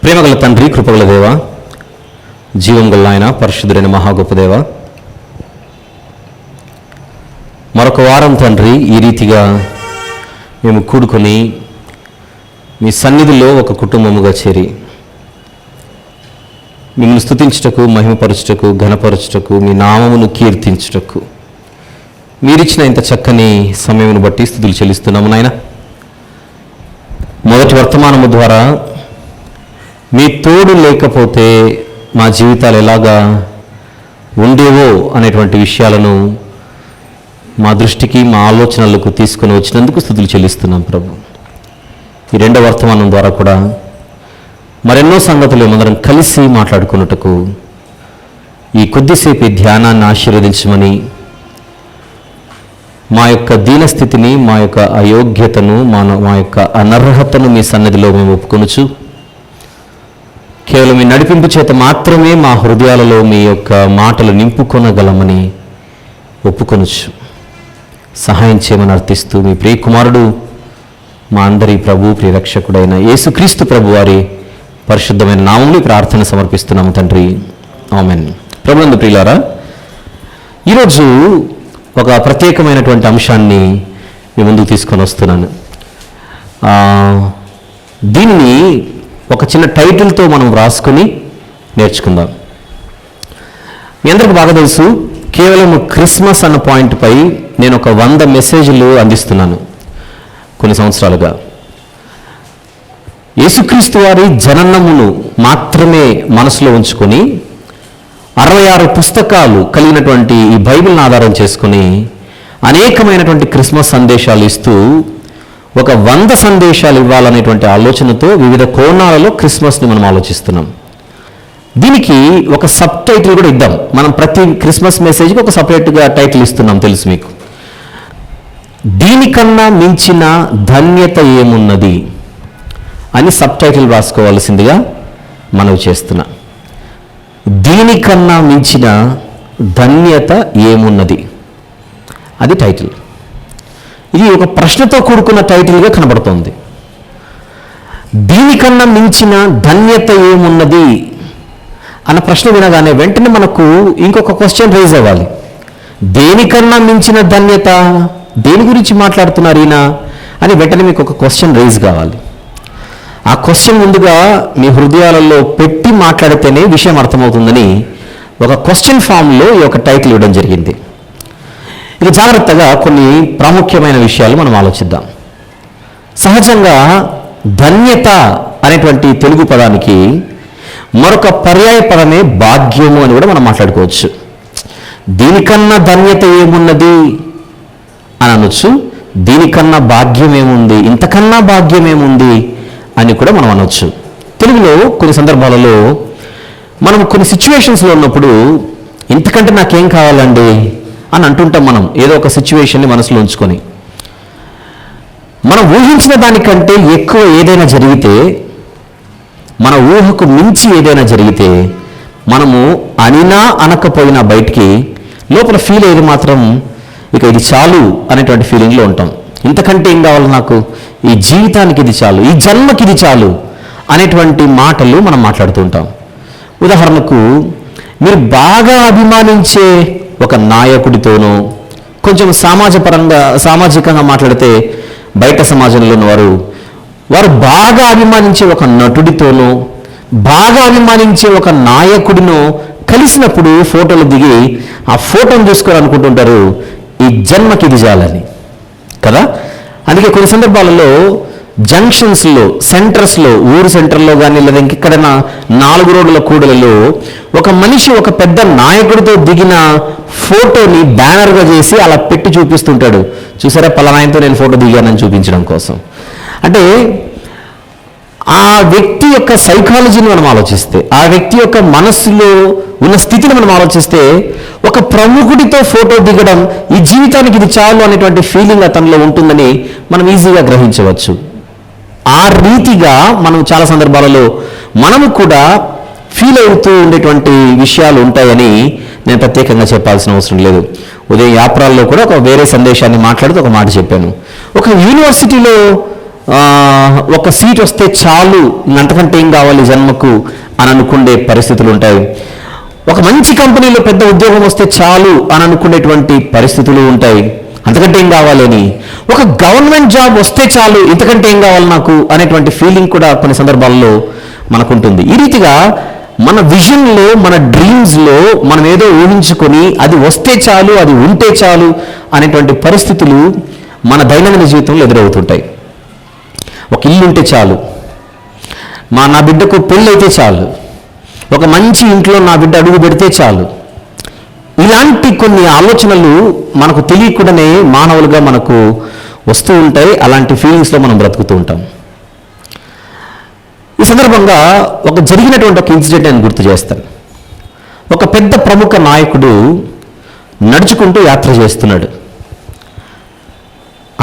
ప్రేమగల తండ్రి, కృపగల దేవ, జీవం గల ఆయన, పరిశుద్ధుడైన మహాగొప్ప దేవ, మరొక వారం తండ్రి ఈ రీతిగా మేము కూడుకొని మీ సన్నిధిలో ఒక కుటుంబముగా చేరి మిమ్మల్ని స్తుతించుటకు, మహిమపరచుటకు, ఘనపరచుటకు, మీ నామమును కీర్తించుటకు మీరిచ్చిన ఇంత చక్కని సమయమును బట్టి స్తుతులు చెల్లిస్తున్నాము నాయన. మొదటి వర్తమానము ద్వారా మీ తోడు లేకపోతే మా జీవితాలు ఎలాగా ఉండేవో అనేటువంటి విషయాలను మా దృష్టికి, మా ఆలోచనలకు తీసుకొని వచ్చినందుకు స్తుతులు చెల్లిస్తున్నాం ప్రభు. ఈ రెండవ వర్తమానం ద్వారా కూడా మరెన్నో సంగతులు ఏమందరం కలిసి మాట్లాడుకున్నట్టుకు ఈ కొద్దిసేపు ఈ ధ్యానాన్ని ఆశీర్వదించమని, మా యొక్క దీనస్థితిని, మా యొక్క అయోగ్యతను, మా యొక్క అనర్హతను మీ సన్నిధిలో మేము ఒప్పుకొనుచు కేవలం మీ నడిపింపు చేత మాత్రమే మా హృదయాలలో మీ యొక్క మాటలు నింపుకొనగలమని ఒప్పుకొనుచు సహాయం చేయమని అర్థిస్తూ మీ ప్రియకుమారుడు, మా అందరి ప్రభు, ప్రియరక్షకుడైన యేసుక్రీస్తు ప్రభు వారి పరిశుద్ధమైన నామములో ప్రార్థన సమర్పిస్తున్నాము తండ్రి, ఆమెన్. ప్రభునందు ప్రియులారా, ఈరోజు ఒక ప్రత్యేకమైనటువంటి అంశాన్ని మీ ముందుకు తీసుకొని వస్తున్నాను. దీనిని ఒక చిన్న టైటిల్తో మనం రాసుకొని నేర్చుకుందాం. మీ అందరికి బాగా తెలుసు, కేవలం క్రిస్మస్ అన్న పాయింట్పై నేను ఒక 100 మెసేజ్లు అందిస్తున్నాను కొన్ని సంవత్సరాలుగా. యేసుక్రీస్తు వారి జననమును మాత్రమే మనసులో ఉంచుకొని 66 పుస్తకాలు కలిగినటువంటి ఈ బైబిల్ని ఆధారం చేసుకుని అనేకమైనటువంటి క్రిస్మస్ సందేశాలు ఇస్తూ ఒక 100 సందేశాలు ఇవ్వాలనేటువంటి ఆలోచనతో వివిధ కోణాలలో క్రిస్మస్ని మనం ఆలోచిస్తున్నాం. దీనికి ఒక సబ్ టైటిల్ కూడా ఇద్దాం. మనం ప్రతి క్రిస్మస్ మెసేజ్కి ఒక సపరేట్గా టైటిల్ ఇస్తున్నాం, తెలుసు మీకు. దీనికన్నా మించిన ధన్యత ఏమున్నది అని సబ్ టైటిల్ రాసుకోవాల్సిందిగా మనవి చేస్తున్నా. దీనికన్నా మించిన ధన్యత ఏమున్నది, అది టైటిల్. ఇది ఒక ప్రశ్నతో కూడుకున్న టైటిల్గా కనబడుతోంది. దీనికన్నా మించిన ధన్యత ఏమున్నది అన్న ప్రశ్న వినగానే వెంటనే మనకు ఇంకొక క్వశ్చన్ రైజ్ అవ్వాలి. దేనికన్నా మించిన ధన్యత, దేని గురించి మాట్లాడుతున్నారు ఈయన అని వెంటనే మీకు ఒక క్వశ్చన్ రైజ్ కావాలి. ఆ క్వశ్చన్ ముందుగా మీ హృదయాలలో పెట్టి మాట్లాడితేనే విషయం అర్థమవుతుందని ఒక క్వశ్చన్ ఫామ్లో ఈ యొక్క టైటిల్ ఇవ్వడం జరిగింది. ఇక జాగ్రత్తగా కొన్ని ప్రాముఖ్యమైన విషయాలు మనం ఆలోచిద్దాం. సహజంగా ధన్యత అనేటువంటి తెలుగు పదానికి మరొక పర్యాయ పదమే భాగ్యము అని కూడా మనం మాట్లాడుకోవచ్చు. దీనికన్నా ధన్యత ఏమున్నది అని అనొచ్చు, దీనికన్నా భాగ్యం ఏముంది, ఇంతకన్నా భాగ్యం ఏముంది అని కూడా మనం అనొచ్చు. తెలుగులో కొన్ని సందర్భాలలో మనం కొన్ని సిచ్యువేషన్స్లో ఉన్నప్పుడు ఇంతకంటే నాకేం కావాలండి అని అంటుంటాం. మనం ఏదో ఒక సిచ్యువేషన్ని మనసులో ఉంచుకొని మనం ఊహించిన దానికంటే ఎక్కువ ఏదైనా జరిగితే, మన ఊహకు మించి ఏదైనా జరిగితే మనము అనినా అనకపోయినా బయటికి లోపల ఫీల్ అయ్యేది మాత్రం ఇక ఇది చాలు అనేటువంటి ఫీలింగ్లో ఉంటాం. ఇంతకంటే ఏం కావాలి నాకు, ఈ జీవితానికి ఇది చాలు, ఈ జన్మకి ఇది చాలు అనేటువంటి మాటలు మనం మాట్లాడుతూ ఉంటాం. ఉదాహరణకు, మీరు బాగా అభిమానించే ఒక నాయకుడితోనో, కొంచెం సామాజికంగా మాట్లాడితే బయట సమాజంలో ఉన్నవారు బాగా అభిమానించే ఒక నటుడితోనో, బాగా అభిమానించే ఒక నాయకుడినో కలిసినప్పుడు ఫోటోలు దిగి ఆ ఫోటోను చూసుకొని అనుకుంటుంటారు ఈ జన్మకి ఇది చాలని కదా. అందుకే కొన్ని సందర్భాలలో జంక్షన్స్లో, సెంటర్స్లో, ఊరు సెంటర్లో కానీ లేదా ఇంకెక్కడైనా 4 రోడ్ల కూడలలో ఒక మనిషి ఒక పెద్ద నాయకుడితో దిగిన ఫోటోని బ్యానర్గా చేసి అలా పెట్టి చూపిస్తుంటాడు. చూసారా, పలానాయనతో నేను ఫోటో దిగానని చూపించడం కోసం. అంటే ఆ వ్యక్తి యొక్క సైకాలజీని మనం ఆలోచిస్తే, ఆ వ్యక్తి యొక్క మనస్సులో ఉన్న స్థితిని మనం ఆలోచిస్తే, ఒక ప్రముఖుడితో ఫోటో దిగడం ఈ జీవితానికి ఇది చాలు అనేటువంటి ఫీలింగ్ అతనిలో ఉంటుందని మనం ఈజీగా గ్రహించవచ్చు. ఆ రీతిగా మనం చాలా సందర్భాలలో మనము కూడా ఫీల్ అవుతూ ఉండేటువంటి విషయాలు ఉంటాయని నేను ప్రత్యేకంగా చెప్పాల్సిన అవసరం లేదు. ఉదయం యాప్రాల్లో కూడా ఒక వేరే సందేశాన్ని మాట్లాడుతూ ఒక మాట చెప్పాను. ఒక యూనివర్సిటీలో ఒక సీట్ వస్తే చాలు, అంతకంటే ఏం కావాలి జన్మకు అని అనుకునే పరిస్థితులు ఉంటాయి. ఒక మంచి కంపెనీలో పెద్ద ఉద్యోగం వస్తే చాలు అని అనుకునేటువంటి పరిస్థితులు ఉంటాయి, అంతకంటే ఏం కావాలని. ఒక గవర్నమెంట్ జాబ్ వస్తే చాలు, ఇంతకంటే ఏం కావాలి నాకు అనేటువంటి ఫీలింగ్ కూడా కొన్ని సందర్భాల్లో మనకుంటుంది. ఈ రీతిగా మన విజన్లో, మన డ్రీమ్స్లో మనం ఏదో ఊహించుకొని అది వస్తే చాలు, అది ఉంటే చాలు అనేటువంటి పరిస్థితులు మన దైనందిన జీవితంలో ఎదురవుతుంటాయి. ఒక ఇల్లు ఉంటే చాలు, నా బిడ్డకు పెళ్ళి అయితే చాలు, ఒక మంచి ఇంట్లో నా బిడ్డ అడుగు పెడితే చాలు, ఇలాంటి కొన్ని ఆలోచనలు మనకు తెలియకుండానే మానవులుగా మనకు వస్తూ ఉంటాయి. అలాంటి ఫీలింగ్స్లో మనం బ్రతుకుతూ ఉంటాం. ఈ సందర్భంగా జరిగినటువంటి ఒక ఇన్సిడెంట్ నేను గుర్తు చేస్తాను. ఒక పెద్ద ప్రముఖ నాయకుడు నడుచుకుంటూ యాత్ర చేస్తున్నాడు.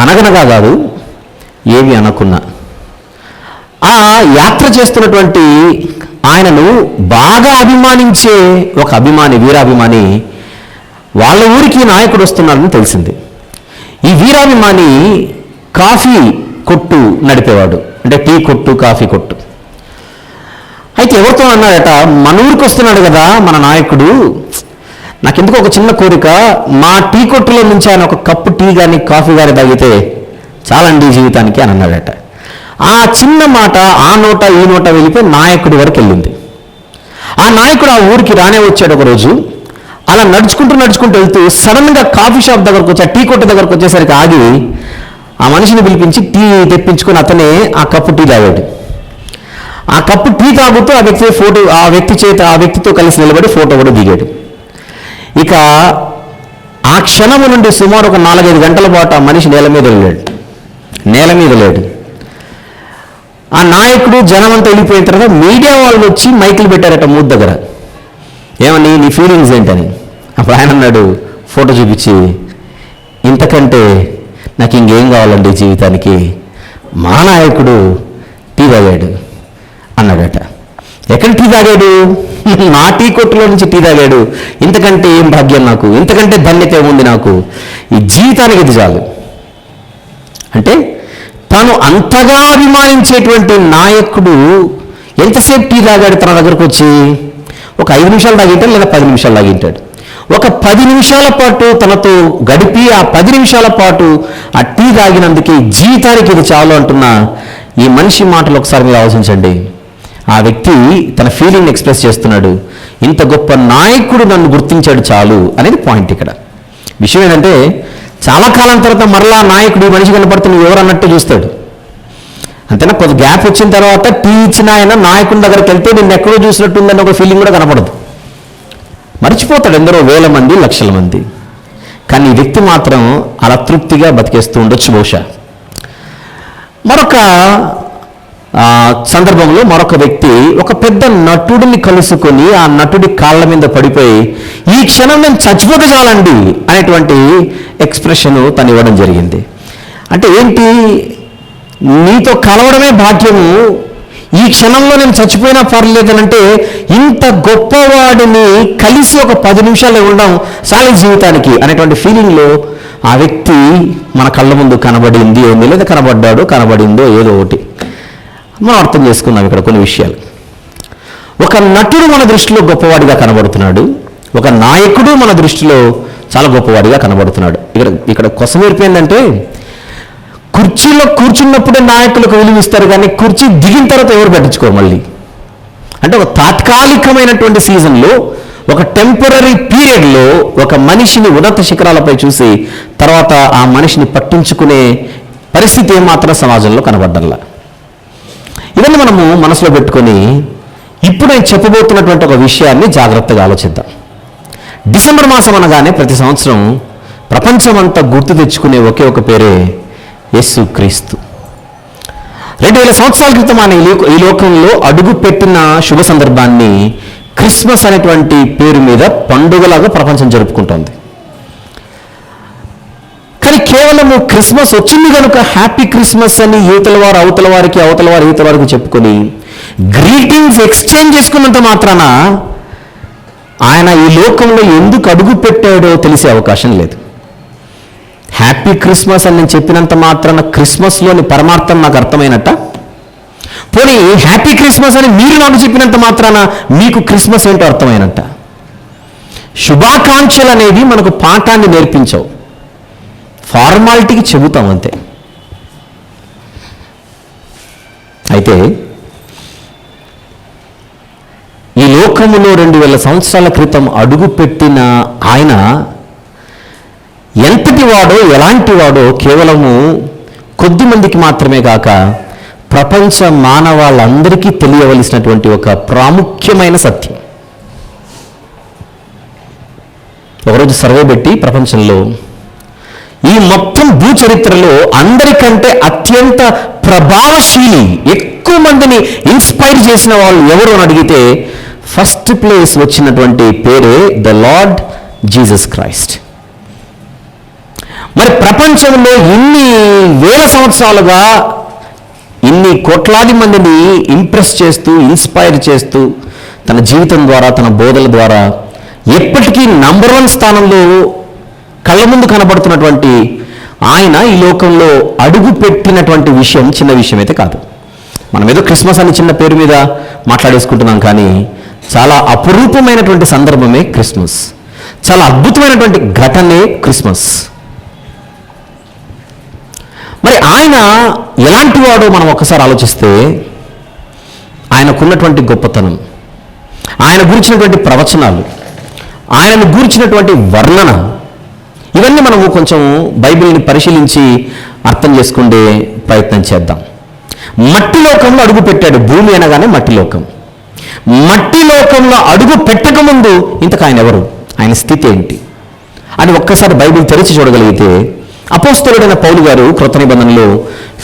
అనగనగా కాదు, ఏమి అనకున్నా ఆ యాత్ర చేస్తున్నటువంటి ఆయనను బాగా అభిమానించే ఒక వీరాభిమాని వాళ్ళ ఊరికి నాయకుడు వస్తున్నాడని తెలిసింది. ఈ వీరాభిమాని కాఫీ కొట్టు నడిపేవాడు, అంటే టీ కొట్టు, కాఫీ కొట్టు. అయితే ఎవరితో అన్నాడట, మన ఊరికి వస్తున్నాడు కదా మన నాయకుడు, నాకెందుకు ఒక చిన్న కోరిక, మా టీ కొట్టులో నుంచి ఆయన ఒక కప్పు టీ కానీ కాఫీ కానీ తాగితే చాలండి జీవితానికి అని అన్నాడట. ఆ చిన్న మాట ఆ నోట ఈ నోట వెళ్ళిపోయి నాయకుడి వరకు వెళ్ళింది. ఆ నాయకుడు ఆ ఊరికి రానే వచ్చాడు ఒకరోజు. అలా నడుచుకుంటూ వెళ్తూ సడన్గా కాఫీ షాప్ దగ్గరకు వచ్చి, టీ కొట్టు దగ్గరకు వచ్చేసరికి ఆగి ఆ మనిషిని పిలిపించి టీ తెప్పించుకొని అతనే ఆ కప్పు టీ తాగాడు. ఆ కప్పు టీ తాగుతూ ఆ వ్యక్తితో కలిసి నిలబడి ఫోటో కూడా దిగాడు. ఇక ఆ క్షణము నుండి సుమారు ఒక 4-5 గంటల పాటు ఆ మనిషి నేల మీద లేడు. ఆ నాయకుడు జనమంతా వెళ్ళిపోయిన తర్వాత మీడియా వాళ్ళు వచ్చి మైకులు పెట్టారట మూడు దగ్గర, ఏమని నీ ఫీలింగ్స్ ఏంటని. అప్పుడు ఆయన అన్నాడు ఫోటో చూపించి, ఇంతకంటే నాకు ఇంకేం కావాలండి జీవితానికి, మా నాయకుడు టీ తాగాడు అన్నాడట. ఎక్కడ టీ తాగాడు? నా టీ కొట్టులో నుంచి టీ తాగాడు. ఇంతకంటే ఏం భాగ్యం నాకు, ఇంతకంటే ధన్యత ఏముంది నాకు, ఈ జీవితానికి ఇది చాలు. అంటే తాను అంతగా అభిమానించేటువంటి నాయకుడు ఎంతసేపు టీ తాగాడు తన దగ్గరకు వచ్చి? ఒక 5 నిమిషాలు తాగింటాడు, లేదా 10 నిమిషాలు తాగింటాడు. ఒక 10 నిమిషాల పాటు తనతో గడిపి ఆ 10 నిమిషాల పాటు ఆ టీ తాగినందుకే జీవితానికి ఇది చాలు అంటున్న ఈ మనిషి మాటలు ఒకసారి మీరు ఆలోచించండి. ఆ వ్యక్తి తన ఫీలింగ్ ఎక్స్ప్రెస్ చేస్తున్నాడు, ఇంత గొప్ప నాయకుడు నన్ను గుర్తించాడు చాలు అనేది పాయింట్. ఇక్కడ విషయం ఏంటంటే, చాలా కాలం తర్వాత మరలా నాయకుడు ఈ మనిషి కనపడుతున్న ఎవరు అన్నట్టు చూస్తాడు. అంతేనా? కొద్ది గ్యాప్ వచ్చిన తర్వాత టీ ఇచ్చిన ఆయన నాయకుడి దగ్గరికి వెళ్తే నిన్ను ఎక్కడో చూసినట్టుందని ఒక ఫీలింగ్ కూడా కనపడదు. మర్చిపోతాడు ఎందరో వేల మంది, లక్షల మంది. కానీ ఈ వ్యక్తి మాత్రం అలా తృప్తిగా బతికేస్తూ ఉండొచ్చు బహుశా. మరొక సందర్భంలో మరొక వ్యక్తి ఒక పెద్ద నటుడిని కలుసుకొని ఆ నటుడి కాళ్ళ మీద పడిపోయి, ఈ క్షణం నేను చచ్చిపోతే చాలండి అనేటువంటి ఎక్స్ప్రెషన్ తను ఇవ్వడం జరిగింది. అంటే ఏంటి? నీతో కలవడమే భాగ్యము, ఈ క్షణంలో నేను చచ్చిపోయినా పర్లేదనంటే ఇంత గొప్పవాడిని కలిసి ఒక 10 నిమిషాలు ఉండడం చాలు జీవితానికి అనేటువంటి ఫీలింగ్లో ఆ వ్యక్తి మన కళ్ళ ముందు కనబడింది ఏంది, లేదా కనబడిందో ఏదో ఒకటి మనం అర్థం చేసుకున్నాం. ఇక్కడ కొన్ని విషయాలు, ఒక నటుడు మన దృష్టిలో గొప్పవాడిగా కనబడుతున్నాడు, ఒక నాయకుడు మన దృష్టిలో చాలా గొప్పవాడిగా కనబడుతున్నాడు. ఇక్కడ కొసమేర్పు ఏంటంటే, కుర్చీలో కూర్చున్నప్పుడే నాయకులకు విలువిస్తారు, కానీ కుర్చీ దిగిన తర్వాత ఎవరు పట్టించుకోరు మళ్ళీ. అంటే ఒక తాత్కాలికమైనటువంటి సీజన్లో, ఒక టెంపరీ పీరియడ్లో ఒక మనిషిని ఉన్నత శిఖరాలపై చూసి తర్వాత ఆ మనిషిని పట్టించుకునే పరిస్థితి ఏమాత్రం సమాజంలో కనబడ్డంలా. ఇవన్నీ మనము మనసులో పెట్టుకొని ఇప్పుడు నేను చెప్పబోతున్నటువంటి ఒక విషయాన్ని జాగ్రత్తగా ఆలోచిద్దాం. డిసెంబర్ మాసం అనగానే ప్రతి సంవత్సరం ప్రపంచమంతా గుర్తు తెచ్చుకునే ఒకే ఒక పేరే యేసుక్రీస్తు. 2000 సంవత్సరాల క్రితం ఆయన ఈ లోకంలో అడుగు పెట్టిన శుభ సందర్భాన్ని క్రిస్మస్ అనేటువంటి పేరు మీద పండుగలాగా ప్రపంచం జరుపుకుంటోంది. కానీ కేవలము క్రిస్మస్ వచ్చింది కనుక హ్యాపీ క్రిస్మస్ అని యువతల వారు అవతల వారికి చెప్పుకొని గ్రీటింగ్స్ ఎక్స్చేంజ్ చేసుకున్నంత మాత్రాన ఆయన ఈ లోకంలో ఎందుకు అడుగు పెట్టాడో తెలిసే అవకాశం లేదు. హ్యాపీ క్రిస్మస్ అని నేను చెప్పినంత మాత్రాన క్రిస్మస్లోని పరమార్థం నాకు అర్థమైనట్ట? పోనీ హ్యాపీ క్రిస్మస్ అని మీరు నాకు చెప్పినంత మాత్రాన మీకు క్రిస్మస్ ఏంటో అర్థమైనట్ట? శుభాకాంక్షలు అనేవి మనకు పాఠాన్ని నేర్పించవు, ఫార్మాలిటీకి చెబుతాం అంతే. అయితే ఈ లోకములో 2000 సంవత్సరాల క్రితం అడుగుపెట్టిన ఆయన ఎంతటి వాడో ఎలాంటి వాడో కేవలము కొద్ది మందికి మాత్రమే కాక ప్రపంచ మానవాళ్ళందరికీ తెలియవలసినటువంటి ఒక ప్రాముఖ్యమైన సత్యం. ఒకరోజు సర్వే పెట్టి ప్రపంచంలో ఈ మొత్తం భూచరిత్రలో అందరికంటే అత్యంత ప్రభావశీలి, ఎక్కువ మందిని ఇన్స్పైర్ చేసిన వాళ్ళు ఎవరు అని అడిగితే ఫస్ట్ ప్లేస్ వచ్చినటువంటి పేరే ద లార్డ్ జీసస్ క్రైస్ట్. మరి ప్రపంచంలో ఇన్ని వేల సంవత్సరాలుగా ఇన్ని కోట్లాది మందిని ఇంప్రెస్ చేస్తూ, ఇన్స్పైర్ చేస్తూ, తన జీవితం ద్వారా, తన బోధల ద్వారా ఎప్పటికీ నంబర్ 1 స్థానంలో కళ్ళ ముందు కనబడుతున్నటువంటి ఆయన ఈ లోకంలో అడుగు పెట్టినటువంటి విషయం చిన్న విషయం అయితే కాదు. మనం ఏదో క్రిస్మస్ అని చిన్న పేరు మీద మాట్లాడేసుకుంటున్నాం, కానీ చాలా అపురూపమైనటువంటి సందర్భమే క్రిస్మస్, చాలా అద్భుతమైనటువంటి ఘటనే క్రిస్మస్. మరి ఆయన ఎలాంటి వాడో మనం ఒక్కసారి ఆలోచిస్తే, ఆయనకున్నటువంటి గొప్పతనం, ఆయన గురించినటువంటి ప్రవచనాలు, ఆయనను గురించినటువంటి వర్ణన, ఇవన్నీ మనము కొంచెం బైబిల్ని పరిశీలించి అర్థం చేసుకునే ప్రయత్నం చేద్దాం. మట్టి లోకంలో అడుగు పెట్టాడు. భూమి అనగానే మట్టి లోకం. మట్టి లోకంలో అడుగు పెట్టకముందు ఇంతకు ఆయన ఎవరు, ఆయన స్థితి ఏంటి అని ఒక్కసారి బైబిల్ తెరిచి చూడగలిగితే, అపోస్తలుడైన పౌలు గారు క్రొత్త నిబంధనలో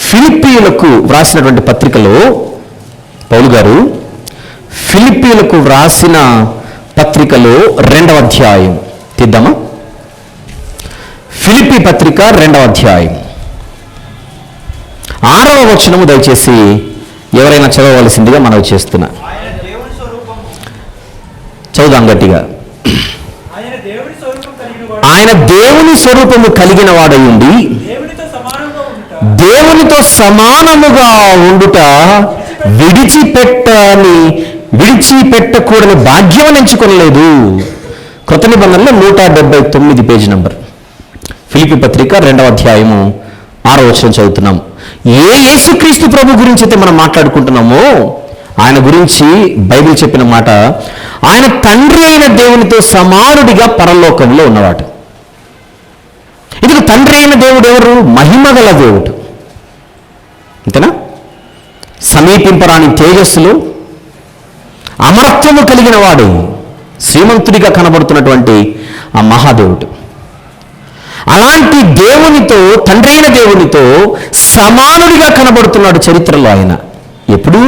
ఫిలిప్పీయులకు వ్రాసినటువంటి పత్రికలో, పౌలు గారు ఫిలిప్పీయులకు వ్రాసిన పత్రికలో 2వ అధ్యాయం తీద్దామా? ఫిలిప్పీ పత్రిక 2వ అధ్యాయం 6వ వచనము దయచేసి ఎవరైనా చదవవలసిందిగా మనవి చేస్తున్నా. చదువుదాం గట్టిగా. ఆయన దేవుని స్వరూపము కలిగిన వాడై ఉండి దేవునితో సమానముగా ఉండుట విడిచిపెట్టకూడని భాగ్యం ఎంచుకోలేదు. క్రొత్త నిబంధనలో 179 పేజీ నంబర్. ఫిలిప్పీ పత్రిక 2వ అధ్యాయము 6వ వచనం చదువుతున్నాం. ఏ యేసుక్రీస్తు ప్రభు గురించి అయితే మనం మాట్లాడుకుంటున్నామో ఆయన గురించి బైబిల్ చెప్పిన మాట, ఆయన తండ్రి అయిన దేవునితో సమానుడిగా పరలోకంలో ఉన్నవాడు. ఇది తండ్రి అయిన దేవుడు ఎవరు? మహిమగల దేవుడు, అంతేనా? సమీపింపరాని తేజస్సులో అమరత్వము కలిగిన వాడు, శ్రీమంతుడిగా కనబడుతున్నటువంటి ఆ మహాదేవుడు. అలాంటి దేవునితో, తండ్రి అయిన దేవునితో సమానుడిగా కనబడుతున్నాడు చరిత్రలో ఆయన. ఎప్పుడు?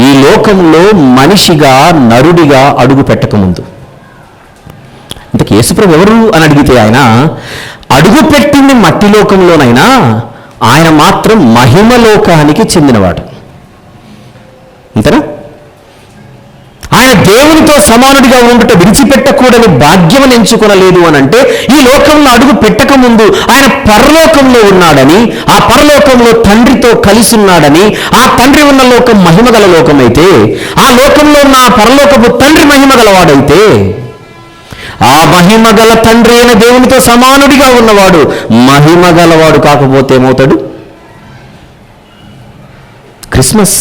ఈ లోకంలో మనిషిగా, నరుడిగా అడుగు పెట్టకముందు. ఇంతకు యేసుప్రభు ఎవరు అని అడిగితే, ఆయన అడుగు పెట్టింది మట్టి లోకంలోనైనా ఆయన మాత్రం మహిమలోకానికి చెందినవాడు, అంతేనా? ఆయన దేవునితో సమానుడిగా ఉండుట విడిచిపెట్టకూడని భాగ్యం ఎంచుకొనలేదు అని అంటే, ఈ లోకంలో అడుగు పెట్టక ముందు ఆయన పరలోకంలో ఉన్నాడని, ఆ పరలోకంలో తండ్రితో కలిసి ఉన్నాడని, ఆ తండ్రి ఉన్న లోకం మహిమగల లోకం అయితే, ఆ లోకంలో ఉన్న ఆ పరలోకపు తండ్రి మహిమగలవాడైతే, ఆ మహిమగల తండ్రి అయిన దేవునితో సమానుడిగా ఉన్నవాడు మహిమగలవాడు కాకపోతే ఏమవుతాడు? క్రిస్మస్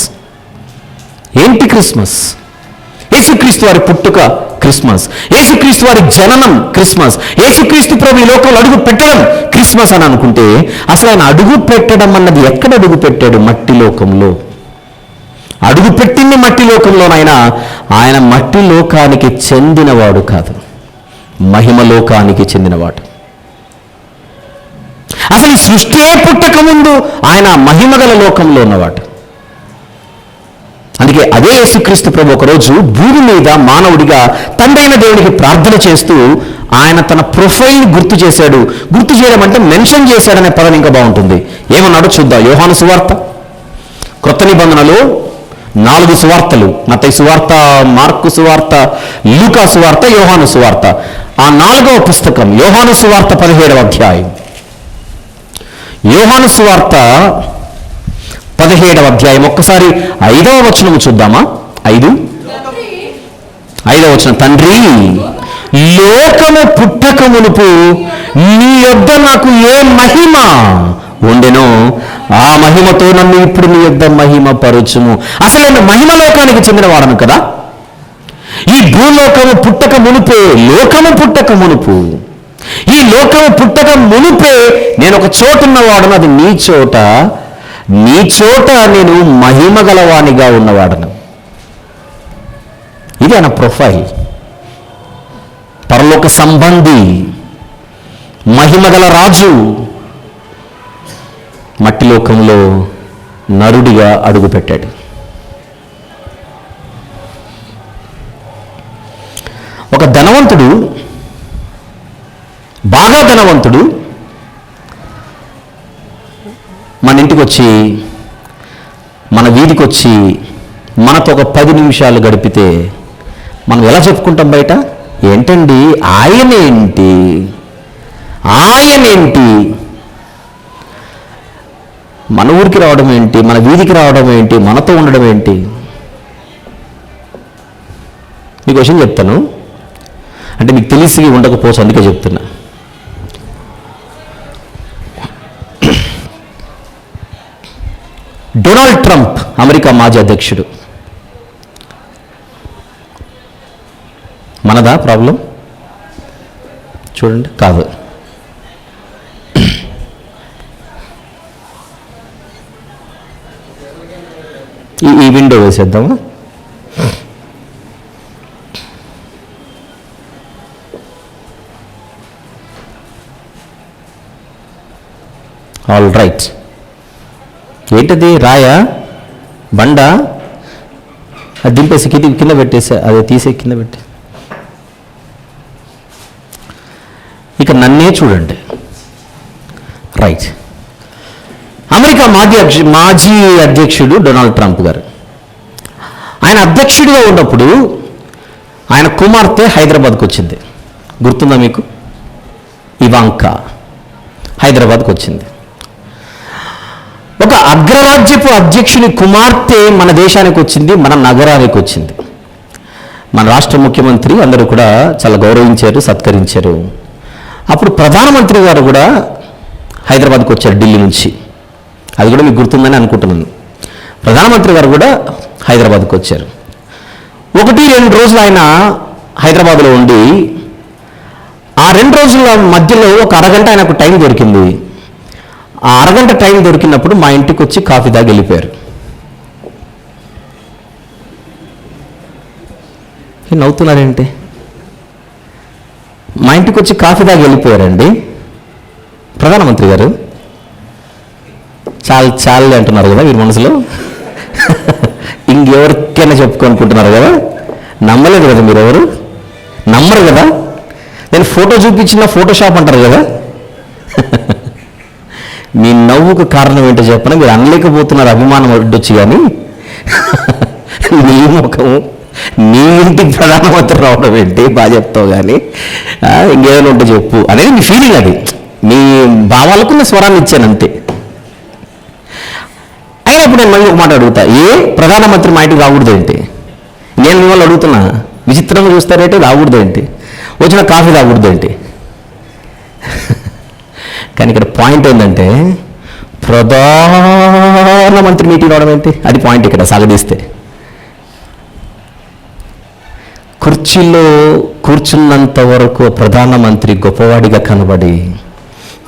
ఏంటి? క్రిస్మస్ యేసుక్రీస్తు వారి పుట్టుక క్రిస్మస్, యేసుక్రీస్తు వారి జననం క్రిస్మస్, యేసుక్రీస్తు ప్రభు ఈ లోకంలో అడుగు పెట్టడం క్రిస్మస్ అని అనుకుంటే, అసలు ఆయన అడుగు పెట్టడం అన్నది ఎక్కడ అడుగు పెట్టాడు? మట్టి లోకంలో. అడుగు పెట్టింది మట్టి లోకంలోనైనా ఆయన మట్టి లోకానికి చెందినవాడు కాదు, మహిమలోకానికి చెందినవాడు. అసలు ఈ సృష్టి పుట్టక ముందు ఆయన మహిమగల లోకంలో ఉన్నవాడు. అందుకే అదే యేసుక్రీస్తు ప్రభు ఒకరోజు భూమి మీద మానవుడిగా తండ్రి అయిన దేవునికి ప్రార్థన చేస్తూ ఆయన తన ప్రొఫైల్ని గుర్తు చేశాడు. గుర్తు చేయడం అంటే మెన్షన్ చేశాడనే పదం ఇంకా బాగుంటుంది. ఏమన్నాడో చూద్దాం. యోహాను సువార్త, క్రొత్త నిబంధనలో 4 సువార్తలు, మత్తయి సువార్త, మార్కు సువార్త, లూకా సువార్త, యోహాను సువార్త. ఆ 4వ పుస్తకం యోహాను సువార్త 17వ అధ్యాయం. యోహాను సువార్త 17వ అధ్యాయం ఒక్కసారి 5వ వచనం చూద్దామా. 5వ వచనం. తండ్రి, లోకము పుట్టక మునుపు నీ యొద్ద నాకు ఏ మహిమ ఉండెనో ఆ మహిమతో నన్ను ఇప్పుడు నీ యొద్ద మహిమ పరుచుము. అసలు నేను మహిమ లోకానికి చెందిన వాడను కదా. ఈ భూలోకము పుట్టక మునుపే, లోకము పుట్టక మునుపు, ఈ లోకము పుట్టక మునుపే నేను ఒక చోట ఉన్నవాడను, అది నీ చోట. నీ చోట నేను మహిమ గలవానిగా ఉన్నవాడను. ఇది ఆయన ప్రొఫైల్. పరలోక సంబంధి, మహిమగల రాజు, మట్టి లోకంలో నరుడిగా అడుగుపెట్టాడు. ఒక ధనవంతుడు, బాగా ధనవంతుడు మన ఇంటికి వచ్చి, మన వీధికి వచ్చి మనతో ఒక 10 నిమిషాలు గడిపితే మనం ఎలా చెప్పుకుంటాం బయట? ఏంటండి ఆయనేంటి, ఆయనేంటి, మన ఊరికి రావడం ఏంటి, మన వీధికి రావడం ఏంటి, మనతో ఉండడం ఏంటి? మీకు విషయం చెప్తాను, అంటే మీకు తెలిసి ఉండకపోవచ్చు, అందుకే చెప్తున్నా. డొనాల్డ్ ట్రంప్, అమెరికా మాజీ అధ్యక్షుడు. మనదా ప్రాబ్లం? చూడండి, కాదు. ఈ విండో వేసేద్దామా? All right. ఏంటది? రాయా, బండ? అది దింపేసి కింద పెట్టేసా, అది తీసే కింద పెట్టే. ఇక నన్నే చూడండి. రైట్. అమెరికా మాజీ అధ్యక్షుడు డొనాల్డ్ ట్రంప్ గారు. ఆయన అధ్యక్షుడిగా ఉన్నప్పుడు ఆయన కుమార్తె హైదరాబాద్కు వచ్చింది. గుర్తుందా మీకు? ఇవాంకా హైదరాబాద్కు వచ్చింది. ఒక అగ్రరాజ్యపు అధ్యక్షుని కుమార్తె మన దేశానికి వచ్చింది, మన నగరానికి వచ్చింది. మన రాష్ట్ర ముఖ్యమంత్రి అందరూ కూడా చాలా గౌరవించారు, సత్కరించారు. అప్పుడు ప్రధానమంత్రి గారు కూడా హైదరాబాద్కు వచ్చారు, ఢిల్లీ నుంచి. అది కూడా మీకు గుర్తుందని అనుకుంటున్నాను. ప్రధానమంత్రి గారు కూడా హైదరాబాద్కు వచ్చారు. 1-2 రోజులు ఆయన హైదరాబాద్లో ఉండి, ఆ 2 రోజుల మధ్యలో ఒక అరగంట ఆయనకు టైం దొరికింది. ఆ అరగంట టైం దొరికినప్పుడు మా ఇంటికి వచ్చి కాఫీ తాగి వెళ్ళిపోయారు. నవ్వుతున్నారేంటి? మా ఇంటికి వచ్చి కాఫీ తాగి వెళ్ళిపోయారండి ప్రధానమంత్రి గారు. చాలు అంటున్నారు కదా మీరు మనసులో. ఇంకెవరికైనా చెప్పుకోనుకుంటున్నారు కదా. నమ్మలేదు కదా మీరు, ఎవరు నమ్మరు కదా. నేను ఫోటో చూపించిన ఫోటోషాప్ అంటారు కదా. మీ నవ్వుకు కారణం ఏంటో చెప్పనా? మీరు అనలేకపోతున్నారు, అభిమానం అడ్డొచ్చి. కానీ నీ ముఖము, నీ ఇంటికి ప్రధానమంత్రి రావడం ఏంటి, బాగా చెప్తావు కానీ ఇంకేదైనా ఉంటే చెప్పు అనేది మీ ఫీలింగ్. అది మీ భావాలకు నేను స్వరాన్ని ఇచ్చాను అంతే. అయినప్పుడు నేను మళ్ళీ ఒక మాట అడుగుతా, ప్రధానమంత్రి మా ఇంటికి రాకూడదు ఏంటి? నేను మిమ్మల్ని అడుగుతున్నా, విచిత్రంగా చూస్తారేంటి? రాకూడదు ఏంటి? వచ్చిన కాఫీ తాగకూడదు ఏంటి? కానీ ఇక్కడ పాయింట్ ఏంటంటే, ప్రధానమంత్రి మీటింగ్ రావడం ఏంటి? అది పాయింట్ ఇక్కడ సాగదీస్తే. కుర్చీలో కూర్చున్నంత వరకు ప్రధానమంత్రి గొప్పవాడిగా కనబడి,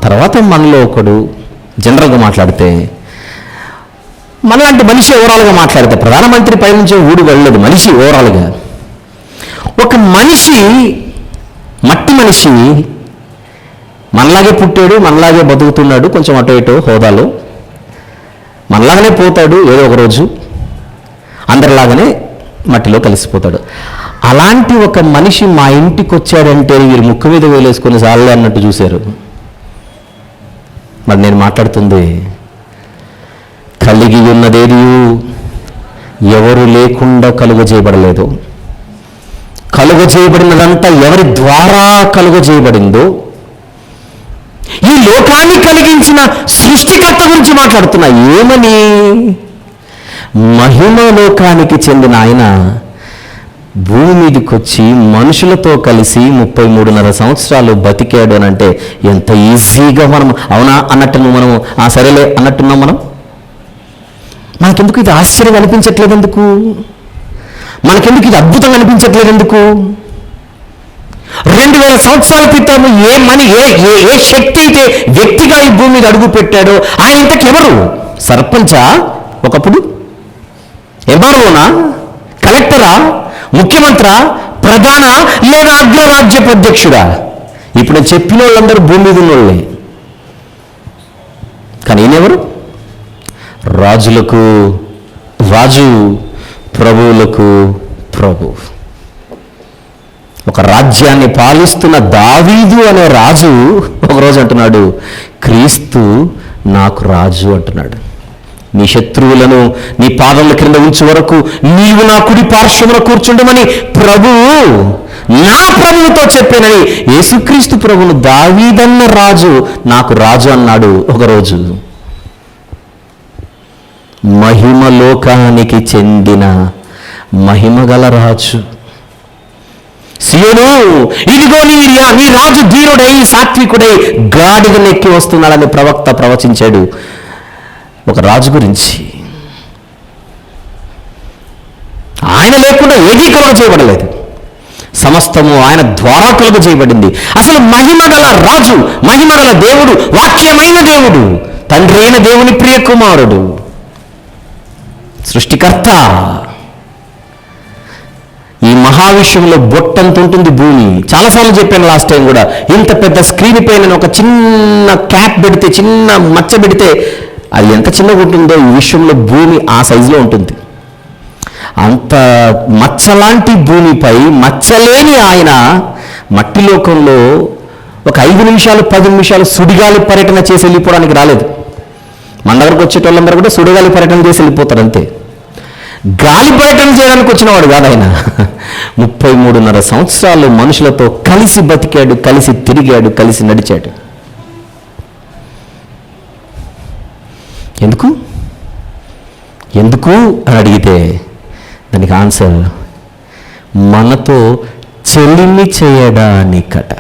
తర్వాత మనలో ఒకడు జనరల్గా మాట్లాడితే, మనలాంటి మనిషి ఓవరాల్గా మాట్లాడితే, ప్రధానమంత్రి పై నుంచి ఊడి వెళ్ళలేదు, మనిషి ఓవరాల్గా. ఒక మనిషి, మట్టి మనిషి, మనలాగే పుట్టాడు, మనలాగే బతుకుతున్నాడు, కొంచెం అటో ఇటో హోదాలో, మనలాగానే పోతాడు ఏదో ఒక రోజు, అందరిలాగానే మట్టిలో కలిసిపోతాడు. అలాంటి ఒక మనిషి మా ఇంటికి వచ్చాడంటే వీరు ముక్కు మీద వేలేసుకొని సాలే అన్నట్టు చూశారు. మరి నేను మాట్లాడుతుంది, కలిగి ఉన్నదేది ఎవరు లేకుండా కలుగజేయబడలేదు. కలుగజేయబడినదంతా ఎవరి ద్వారా కలుగజేయబడిందో ఈ లోకాన్ని కలిగించిన సృష్టికర్త గురించి మాట్లాడుతున్నా. ఏమని? మహిమ లోకానికి చెందిన ఆయన భూమి మీదకి వచ్చి మనుషులతో కలిసి 33.5 సంవత్సరాలు బతికాడు అని అంటే ఎంత ఈజీగా మనం అవునా అన్నట్టు మనం సరేలే అన్నట్టున్నాం. మనకెందుకు ఇది ఆశ్చర్యం అనిపించట్లేదు? ఎందుకు మనకెందుకు ఇది అద్భుతంగా అనిపించట్లేదు? ఎందుకు? 2000 సంవత్సరాల క్రితం ఏ శక్తి అయితే వ్యక్తిగా ఈ భూమి మీద అడుగు పెట్టాడో ఆయన ఇంతకెవరు? సర్పంచా? ఒకప్పుడు ఎంఆర్ఓనా? కలెక్టరా? ముఖ్యమంత్రా? ప్రధాన? లేదా అగ్రరాజ్యపు అధ్యక్షుడా? ఇప్పుడు నేను చెప్పిన వాళ్ళందరూ భూమి మీద ఉన్నోళ్ళే. కానీ ఈయనెవరు? రాజులకు రాజు, ప్రభువులకు ప్రభు. ఒక రాజ్యాన్ని పాలిస్తున్న దావీదు అనే రాజు ఒకరోజు అంటున్నాడు, క్రీస్తు నాకు రాజు అంటున్నాడు. నీ శత్రువులను నీ పాదముల క్రింద ఉంచే వరకు నీవు నా కుడి పార్శ్వమున కూర్చుండమని ప్రభువు నా ప్రభువుతో చెప్పానని యేసుక్రీస్తు ప్రభువును దావీదన్న రాజు నాకు రాజు అన్నాడు ఒకరోజు. మహిమ లోకానికి చెందిన మహిమగల రాజు. సియోను, ఇదిగో నీ రాజు ధీరుడై సాత్వికుడై గాడిదనెక్కి వస్తున్నాడని ప్రవక్త ప్రవచించాడు ఒక రాజు గురించి. ఆయన లేకుండా ఏదీ కలుగ చేయబడలేదు, సమస్తము ఆయన ద్వారా కలుగ చేయబడింది. అసలు మహిమగల రాజు, మహిమగల దేవుడు, వాక్యమైన దేవుడు, తండ్రి అయిన దేవుని ప్రియ కుమారుడు, సృష్టికర్త. ఈ మహావిశ్వంలో బొట్టంత ఉంటుంది భూమి. చాలాసార్లు చెప్పాను లాస్ట్ టైం కూడా. ఇంత పెద్ద స్క్రీన్ పైన ఒక చిన్న క్యాప్ పెడితే, చిన్న మచ్చ పెడితే అది ఎంత చిన్నగా ఉంటుందో ఈ విశ్వంలో భూమి ఆ సైజులో ఉంటుంది. అంత మచ్చలాంటి భూమిపై మచ్చలేని ఆయన మట్టి లోకంలో ఒక 5 నిమిషాలు 10 నిమిషాలు సుడిగాలి పర్యటన చేసి వెళ్ళిపోవడానికి రాలేదు. మన దగ్గరకు వచ్చేటోళ్ళందరూ కూడా సుడిగాలి పర్యటన చేసి వెళ్ళిపోతారు అంతే. గాలి పర్యటన చేయడానికి వచ్చినవాడు కాదు ఆయన. 33.5 సంవత్సరాలు మనుషులతో కలిసి బతికాడు, కలిసి తిరిగాడు, కలిసి నడిచాడు. ఎందుకు ఎందుకు అని అడిగితే దానికి ఆన్సర్ మనతో చెలిమి చేయడానికట,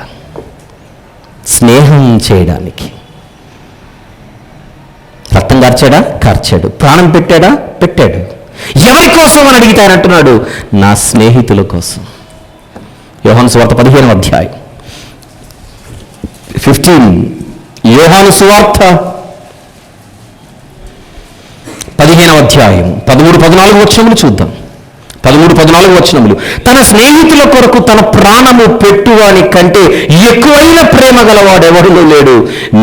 స్నేహం చేయడానికి. రక్తం కార్చాడా? కార్చాడు. ప్రాణం పెట్టాడా? పెట్టాడు. ఎవరి కోసం అని అడిగితే ఆయన అంటున్నాడు, నా స్నేహితుల కోసం. యోహాను సువార్త 15వ అధ్యాయం 15. యోహాను సువార్త 15వ అధ్యాయం 13-14 వచనములు చూద్దాం. 13-14 వచనములు. తన స్నేహితుల కొరకు తన ప్రాణము పెట్టువాని కంటే ఎక్కువైన ప్రేమ గలవాడెవడూ లేడు.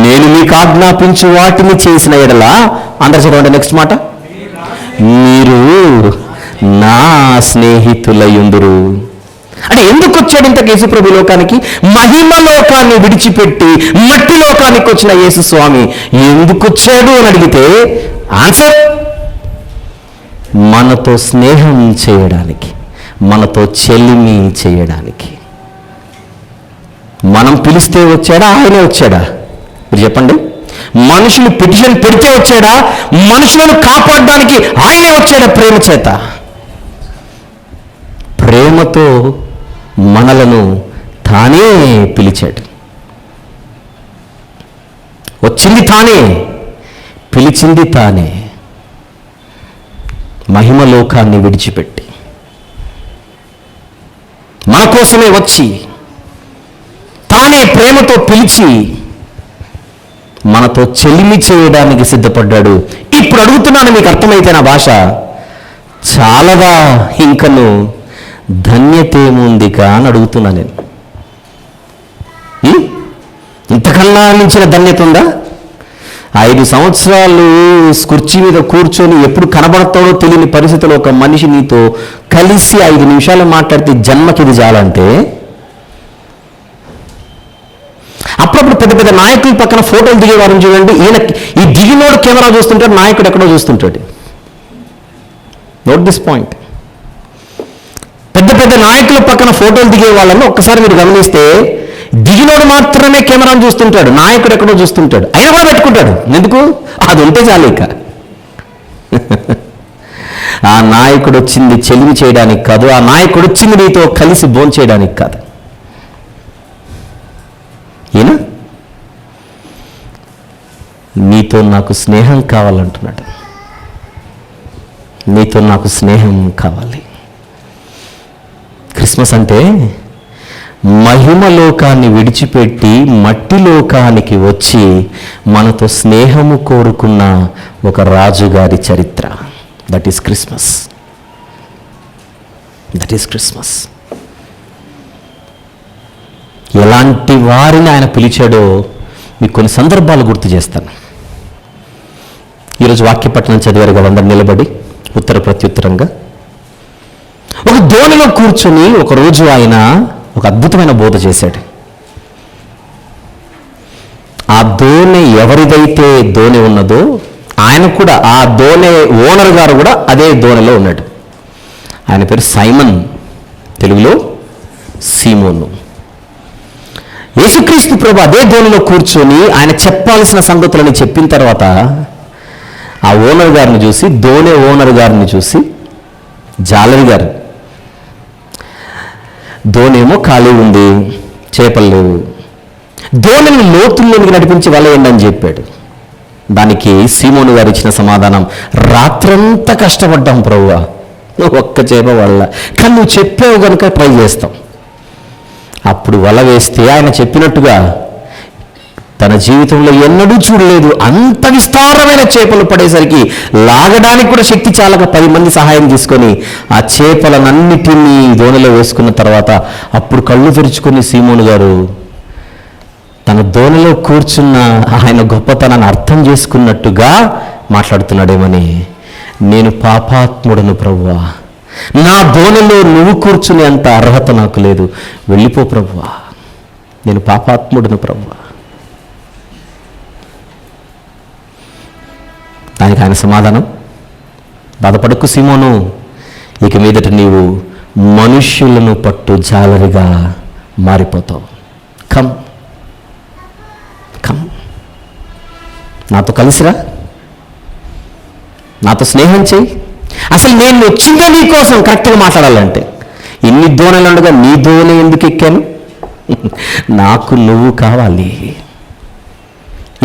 నేను మీకు ఆజ్ఞాపించు వాటిని చేసిన ఎడల, అందరూ చదవండి నెక్స్ట్ మాట, మీరు నా స్నేహితులయుందురు. అంటే ఎందుకు వచ్చాడు ఇంతకు యేసుప్రభు లోకానికి? మహిమ లోకాన్ని విడిచిపెట్టి మట్టి లోకానికి వచ్చిన యేసు స్వామి ఎందుకు వచ్చాడు అని అడిగితే ఆన్సర్ మనతో స్నేహం చేయడానికి, మనతో చెలిమి చేయడానికి. మనం పిలిస్తే వచ్చాడా? ఆయనే వచ్చాడా? మీరు చెప్పండి. మనుషులు పిటిషన్ పెడితే వచ్చాడా? మనుషులను కాపాడడానికి ఆయనే వచ్చాడా? ప్రేమ చేత, ప్రేమతో మనలను తానే పిలిచాడు. వచ్చింది తానే, పిలిచింది తానే. మహిమ లోకాన్ని విడిచిపెట్టి మన కోసమే వచ్చి తానే ప్రేమతో పిలిచి మనతో చెలిమి చేయడానికి సిద్ధపడ్డాడు. ఇప్పుడు అడుగుతున్నాను, మీకు అర్థమైతే నా భాష చాలాగా ఇంకను ధన్యతేముందిగా అని అడుగుతున్నా నేను. ఇంతకన్నా మించిన ధన్యత ఉందా? 5 సంవత్సరాలు కుర్చీ మీద కూర్చొని ఎప్పుడు కనబడతాడో తెలియని పరిస్థితిలో ఒక మనిషి నీతో కలిసి 5 నిమిషాలు మాట్లాడితే జన్మకి ఇది చాలంటే, అప్పుడప్పుడు పెద్ద పెద్ద నాయకుల పక్కన ఫోటోలు దిగేవారు చూడండి. ఈ దిగినోడు కెమెరా చూస్తుంటాడు, నాయకుడు ఎక్కడో చూస్తుంటాడు. Note this point. పెద్ద పెద్ద నాయకుల పక్కన ఫోటోలు దిగే వాళ్ళని ఒక్కసారి మీరు గమనిస్తే దిగినోడు మాత్రమే కెమెరాను చూస్తుంటాడు, నాయకుడు ఎక్కడో చూస్తుంటాడు, అయినా కూడా పెట్టుకుంటాడు. ఎందుకు? అది ఉంటే చాలు. ఇక ఆ నాయకుడు వచ్చింది చెలిమి చేయడానికి కాదు, ఆ నాయకుడు వచ్చింది నీతో కలిసి భోంచేయడానికి చేయడానికి కాదు. ఈయన నీతో నాకు స్నేహం కావాలంటున్నాడు. నీతో నాకు స్నేహం కావాలి. క్రిస్మస్ అంటే మహిమ లోకాన్ని విడిచిపెట్టి మట్టి లోకానికి వచ్చి మనతో స్నేహము కోరుకున్న ఒక రాజుగారి చరిత్ర. That is Christmas. That is Christmas. ఎలాంటి వారిని ఆయన పిలిచాడో మీకు కొన్ని సందర్భాలు గుర్తు చేస్తాను. ఈరోజు వాక్యపట్నం చదివారు కదా అందరు నిలబడి ఉత్తర ప్రత్యుత్తరంగా. ఒక దోణిలో కూర్చొని ఒకరోజు ఆయన ఒక అద్భుతమైన బోధ చేశాడు. ఆ దోణి ఎవరిదైతే దోణి ఉన్నదో ఆయన కూడా, ఆ దోణి ఓనర్ గారు కూడా అదే దోణిలో ఉన్నాడు. ఆయన పేరు సైమన్, తెలుగులో సీమోను. యేసుక్రీస్తు ప్రభు అదే దోణిలో కూర్చొని ఆయన చెప్పాల్సిన సంగతులని చెప్పిన తర్వాత ఆ ఓనర్ గారిని చూసి, దోణి ఓనర్ గారిని చూసి, జాలరి గారు, దోణేమో ఖాళీ ఉంది, చేపలు లేవు, దోణిని లోతుల్లోనికి నడిపించి వలయండి అని చెప్పాడు. దానికి సీమోను గారు ఇచ్చిన సమాధానం, రాత్రంతా కష్టపడ్డాం ప్రభువా, ఒక్క చేప వల్ల, కానీ నువ్వు చెప్పావు కనుక ట్రై చేస్తాం. అప్పుడు వల వేస్తే ఆయన చెప్పినట్టుగా తన జీవితంలో ఎన్నడూ చూడలేదు అంత విస్తారమైన చేపలు పడేసరికి లాగడానికి కూడా శక్తి చాలక 10 మంది సహాయం తీసుకొని ఆ చేపలనన్నిటినీ దోణిలో వేసుకున్న తర్వాత అప్పుడు కళ్ళు తెరుచుకొని సీమోను గారు తన దోణిలో కూర్చున్న ఆయన గొప్పతనాన్ని అర్థం చేసుకున్నట్టుగా మాట్లాడుతున్నాడేమని, నేను పాపాత్ముడను ప్రభువా, నా దోణిలో నువ్వు కూర్చునే అంత అర్హత నాకు లేదు, వెళ్ళిపో ప్రభువా, నేను పాపాత్ముడను ప్రభువా. దానికి ఆయన సమాధానం, బాధపడకు సీమోను, ఇక మీదట నీవు మనుష్యులను పట్టు జాలరిగా మారిపోతావు. కమ్ కమ్, నాతో కలిసిరా, నాతో స్నేహం చేయి. అసలు నేను వచ్చిందే నీ కోసం కరెక్ట్గా మాట్లాడాలంటే. ఇన్ని దోణలు ఉండగా నీ దోణి ఎందుకు ఎక్కాను? నాకు నువ్వు కావాలి.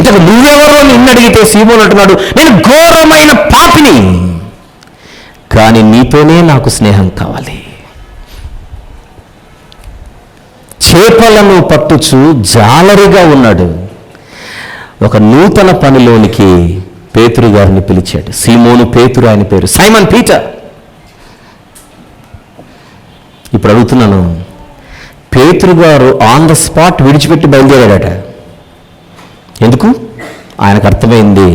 ఇక నువ్వెవరో నిన్ను అడిగితే సీమోను అంటున్నాడు, నేను ఘోరమైన పాపిని, కానీ నీతోనే నాకు స్నేహం కావాలి. చేపలను పట్టుచు జాలరిగా ఉన్నాడు. ఒక నూతన పనిలోనికి పేతురు గారిని పిలిచాడు. సీమోను పేతురు ఆయన పేరు, సైమన్ పీటర్. ఇప్పుడు అడుగుతున్నాను, పేతురు గారు ఆన్ ద స్పాట్ విడిచిపెట్టి బయలుదేరాడట. ఎందుకు? ఆయనకు అర్థమైంది,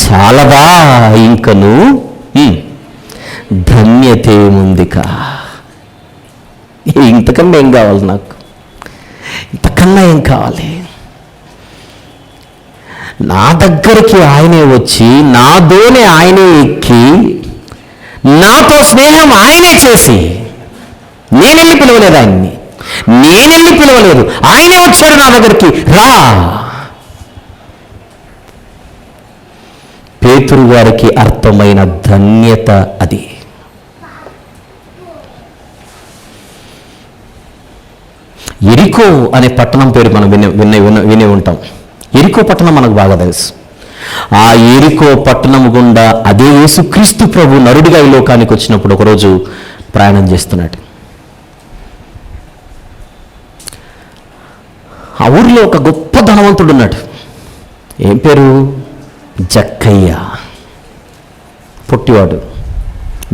చాలదా ఇంకను ధన్యతేముందికా, ఇంతకన్నా ఏం కావాలి నాకు, ఇంతకన్నా ఏం కావాలి? నా దగ్గరికి ఆయనే వచ్చి, నా దోణి ఆయనే ఎక్కి, నాతో స్నేహం ఆయనే చేసి, నేనెళ్ళి పిలవలేదు ఆయన్ని, నేనెళ్ళి పిలవలేదు, ఆయనే వచ్చాడు నా దగ్గరికి, రా. పేతురు గారికి అర్థమైన ధన్యత అది. ఎరికో అనే పట్టణం పేరు మనం వినే ఉంటాం. ఎరికో పట్టణం మనకు బాగా తెలుసు. ఆ ఎరికో పట్టణం గుండా అదే యేసుక్రీస్తు ప్రభు నరుడిగా ఈ లోకానికి వచ్చినప్పుడు ఒకరోజు ప్రయాణం చేస్తున్నాడు. ఆ ఊరిలో ఒక గొప్ప ధనవంతుడు ఉన్నాడు. ఏం పేరు? జక్కయ్య. పొట్టివాడు,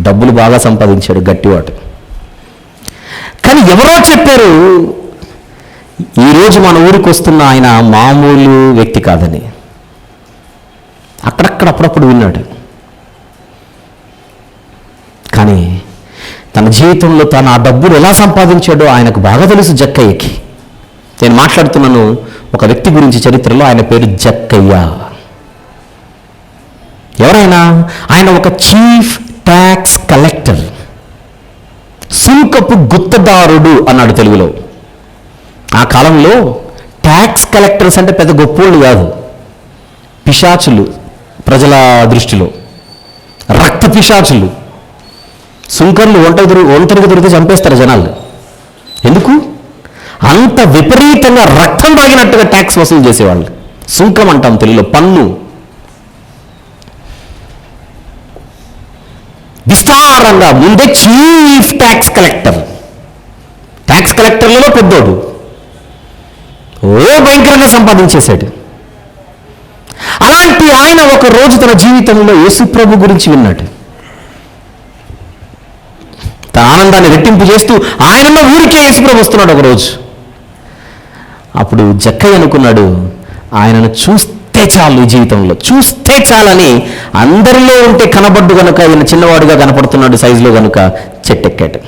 డబ్బులు బాగా సంపాదించాడు, గట్టివాడు. కానీ ఎవరో చెప్పారు, ఈరోజు మన ఊరికి వస్తున్న ఆయన మామూలు వ్యక్తి కాదని. అప్పుడప్పుడు విన్నాడు. కానీ తన జీవితంలో తను ఆ డబ్బులు ఎలా సంపాదించాడో ఆయనకు బాగా తెలుసు జక్కయ్యకి. నేను మాట్లాడుతున్నాను ఒక వ్యక్తి గురించి చరిత్రలో, ఆయన పేరు జక్కయ్య. ఎవరైనా? ఆయన ఒక చీఫ్ ట్యాక్స్ కలెక్టర్, సుంకపు గుత్తదారుడు అన్నాడు తెలుగులో. ఆ కాలంలో ట్యాక్స్ కలెక్టర్స్ అంటే పెద్ద గొప్పోళ్ళు కాదు, పిశాచులు ప్రజల దృష్టిలో, రక్త పిశాచులు. సుంకర్లు ఒంటరిగా దొరికితే చంపేస్తారు జనాలు. ఎందుకు? అంత విపరీతంగా రక్తం తాగినట్టుగా ట్యాక్స్ వసూలు చేసేవాళ్ళు. సుంకం అంటాం తెలుగులో, పన్ను. విస్తారంగా ముందే చీఫ్ ట్యాక్స్ కలెక్టర్, ట్యాక్స్ కలెక్టర్లలో పెద్దోడు, భయంకరంగా సంపాదించేశాడు. అలాంటి ఆయన ఒక రోజు తన జీవితంలో యేసుప్రభు గురించి విన్నాడు. తన ఆనందాన్ని రెట్టింపు చేస్తూ ఆయనలో ఊరికే యేసుప్రభు వస్తున్నాడు ఒకరోజు. అప్పుడు జక్కయ్య అనుకున్నాడు, ఆయనను చూస్తే చాలు, ఈ జీవితంలో చూస్తే చాలని, అందరిలో ఉంటే కనబడ్డు కనుక ఈయన చిన్నవాడుగా కనపడుతున్నాడు సైజులో కనుక చెట్టెక్కాడు.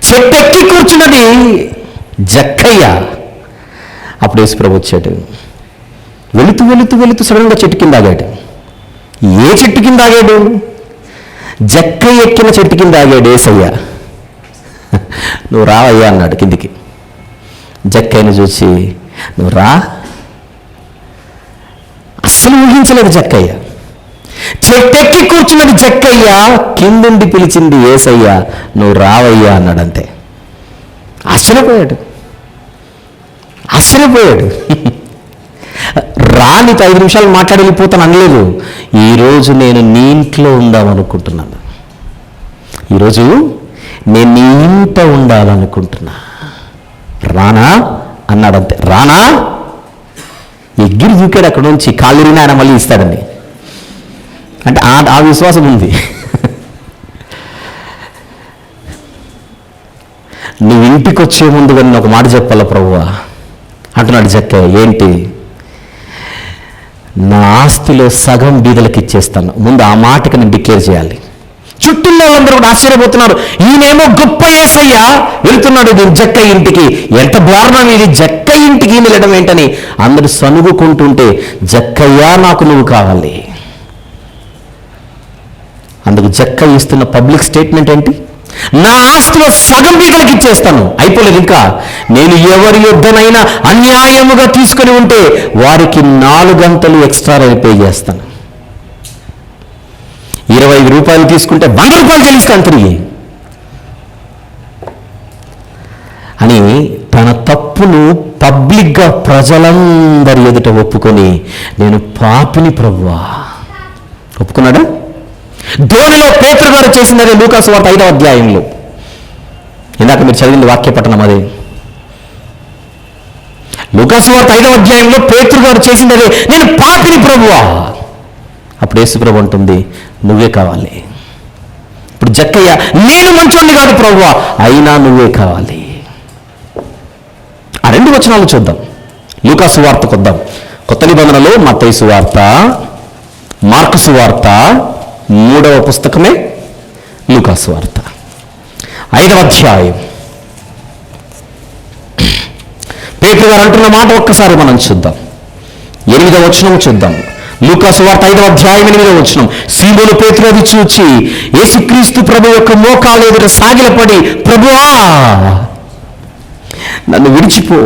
చెట్టెక్కి కూర్చున్నది జక్కయ్య. అప్పుడు యేసుప్రభు వచ్చాడు. వెళుతూ సడన్గా చెట్టు కింద ఆగాడు. ఏ చెట్టు కింద ఆగాడు? జక్కయ్య ఎక్కిన చెట్టు కింద ఆగాడు యేసయ్య. నువ్వు రావయ్యా అన్నాడు కిందికి. జక్కయ్యను చూసి నువ్వు రా. అస్సలు ఊహించలేదు జక్కయ్య. చెట్టెక్కి కూర్చున్నది జక్కయ్య, కిందుండి పిలిచింది యేసయ్య, నువ్వు రావయ్యా అన్నాడు. అంతే. ఆశ్చర్యపోయాడు. రానితో 5 నిమిషాలు మాట్లాడి వెళ్ళిపోతాను అనలేదు. ఈరోజు నేను నీ ఇంట్లో ఉందామనుకుంటున్నాను. ఈరోజు నేను నీ ఇంట ఉండాలనుకుంటున్నా. రానా అన్నాడు. అంతే. రానా? ఎగిరి దూకాడు అక్కడ నుంచి. కాళ్ళురిని ఆయన మళ్ళీ ఇస్తాడండి. అంటే ఆ విశ్వాసం ఉంది. నువ్వు ఇంటికి వచ్చే ముందు కానీ ఒక మాట చెప్పాల ప్రభువా అంటున్నాడు జక్కయ్య. ఏంటి? నా ఆస్తిలో సగం బీదలకు ఇచ్చేస్తాను. ముందు ఆ మాటకి నేను డిక్లేర్ చేయాలి. చుట్టూ వాళ్ళందరూ కూడా ఆశ్చర్యపోతున్నారు. ఈయనేమో గొప్ప యేసయ్య వెళ్తున్నాడు నేను జక్కయ్య ఇంటికి. ఎంత దారుణం ఇది, జక్కయ్య ఇంటికి వెళ్ళడం ఏంటని అందరూ సనుగుకుంటుంటే, జక్కయ్య నాకు నువ్వు కావాలి. అందుకు జక్కయ్య ఇస్తున్న పబ్లిక్ స్టేట్మెంట్ ఏంటి? నా ఆస్తిలో సగం బీదలకు ఇచ్చేస్తాను. అయిపోలేదు ఇంకా. నేను ఎవరి యుద్ధమైనా అన్యాయముగా తీసుకుని ఉంటే వారికి 4 గంటలు ఎక్స్ట్రా పే చేస్తాను. 25 రూపాయలు తీసుకుంటే 100 రూపాయలు చెల్లిస్తాను తిరిగి అని తన తప్పును పబ్లిక్గా ప్రజలందరి ఎదుట ఒప్పుకొని, నేను పాపిని ప్రభువా ఒప్పుకున్నాడా? ధోనిలో పేతురు గారు చేసిందనే లూకాసు వార్త 5వ అధ్యాయంలో. ఇందాక మీరు చదివింది వాక్యపట్టణం అదే. లూకాసు వార్త 5వ అధ్యాయంలో పేతురు గారు చేసిందనే, నేను పాపిని ప్రభువా. అప్పుడు యేసుప్రభు అంటుంది, నువ్వే కావాలి. ఇప్పుడు జక్కయ్య, నేను మంచోడిని కాదు ప్రభువా, అయినా నువ్వే కావాలి. ఆ 2 వచనాలు చూద్దాం. లూకాసు వార్తకు వద్దాం. కొత్త నిబంధనలో మత్తయి సువార్త, మార్కు సువార్త, 3వ పుస్తకమే లూకాసు వార్త 5వ అధ్యాయం. పేతురు గారు అంటున్న మాట ఒక్కసారి మనం చూద్దాం. 8వ వచనం చూద్దాం. లూకాసు వార్త 5వ అధ్యాయం 8వ వచనం. సీమోను పేతురు అది చూచి యేసుక్రీస్తు ప్రభు యొక్క మోకాలు ఎదుట సాగిలపడి, ప్రభువా నన్ను విడిచిపో,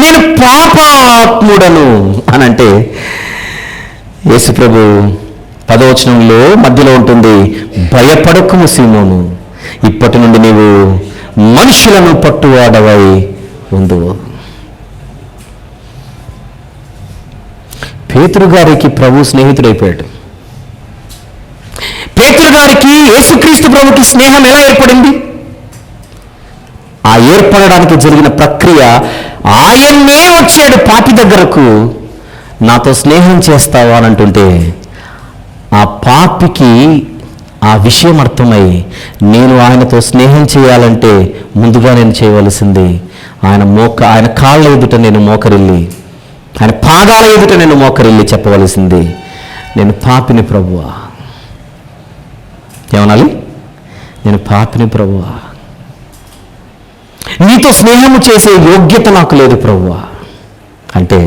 నేను పాపాత్ముడను అనంటే, యేసు ప్రభు 10వ వచనంలో మధ్యలో ఉంటుంది, భయపడకుము సీమోను, ఇప్పటి నుండి నీవు మనుషులను పట్టువాడవై ఉందువు. పేతురు గారికి ప్రభు స్నేహితుడైపోయాడు. పేతురు గారికి యేసుక్రీస్తు ప్రభుకి స్నేహం ఎలా ఏర్పడింది? ఆ ఏర్పడడానికి జరిగిన ప్రక్రియ, ఆయన్నే వచ్చాడు పాపి దగ్గరకు, నాతో స్నేహం చేస్తావా అని అంటుంటే, ఆ పాపికి ఆ విషయం అర్థమై, నేను ఆయనతో స్నేహం చేయాలంటే ముందుగా నేను చేయవలసింది ఆయన కాళ్ళ ఎదుట నేను మోకరిల్లి, ఆయన పాదాల ఎదుట నేను మోకరిల్లి చెప్పవలసింది, నేను పాపిని ప్రభువా. ఏమనాలి? నేను పాపిని ప్రభువా, నీతో స్నేహము చేసే యోగ్యత నాకు లేదు ప్రభువా. అంటే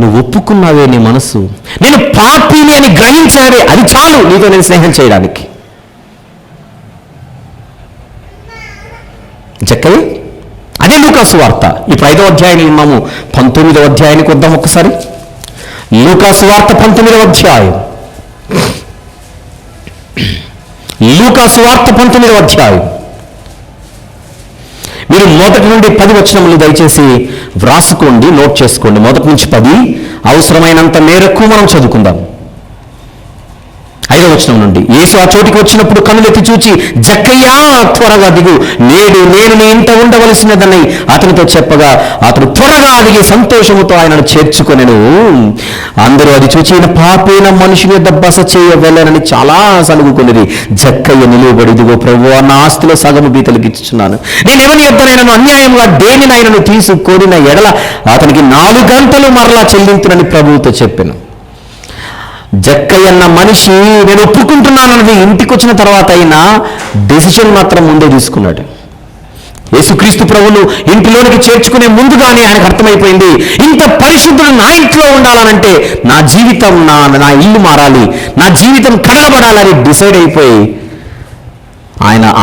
నువ్వు ఒప్పుకున్నావే, నీ మనసు నేను పాపిని అని గ్రహించావే, అది చాలు నీతో నేను స్నేహం చేయడానికి. జక్కయ్య. అదే లూకా సువార్త. ఇప్పుడు 5వ అధ్యాయంలో ఉన్నాము. 19వ అధ్యాయానికి వద్దాం ఒకసారి. లూకా సువార్త 19వ అధ్యాయం. లూకా సువార్త 19వ అధ్యాయం. మీరు మొదటి నుండి 10 వచనములు దయచేసి వ్రాసుకోండి, నోట్ చేసుకోండి. మొదటి నుంచి 10, అవసరమైనంత మేరకు మనం చదువుకుందాం. 5వ వచనం నుండి. యేసు ఆ చోటికి వచ్చినప్పుడు కన్నులెత్తి చూచి, జక్కయ్యా త్వరగా దిగు, నేడు నేను నీ ఇంట ఉండవలసినదని అతనితో చెప్పగా అతడు త్వరగా దిగి సంతోషముతో ఆయనను చేర్చుకొనెను. అందరూ అది చూచి, ఈయన పాపైన మనుషుని యొద్ద బస చేయవలెనని చాలా సలుగుకొనిరి. జక్కయ్య నిలువబడి, ఇదిగో ప్రభువా, నా ఆస్తిలో సగము బీతలకు ఇచ్చుచున్నాను. నేను ఎవరి యొద్దనైనను అన్యాయంగా దేనినైనను తీసుకొనిన ఎడల అతనికి 4 గంటలు మరలా చెల్లించునని ప్రభువుతో చెప్పాను. జక్కయ్య అన్న మనిషి నేను ఒప్పుకుంటున్నానన్నది ఇంటికి వచ్చిన తర్వాత అయినా డెసిషన్ మాత్రం ముందే తీసుకున్నాడు. యేసుక్రీస్తు ప్రభువును ఇంటిలోనికి చేర్చుకునే ముందుగానే ఆయనకు అర్థమైపోయింది, ఇంత పరిశుద్ధుడు నా ఇంట్లో ఉండాలనంటే నా జీవితం, నా ఇల్లు మారాలి, నా జీవితం కడగబడాలని డిసైడ్ అయిపోయి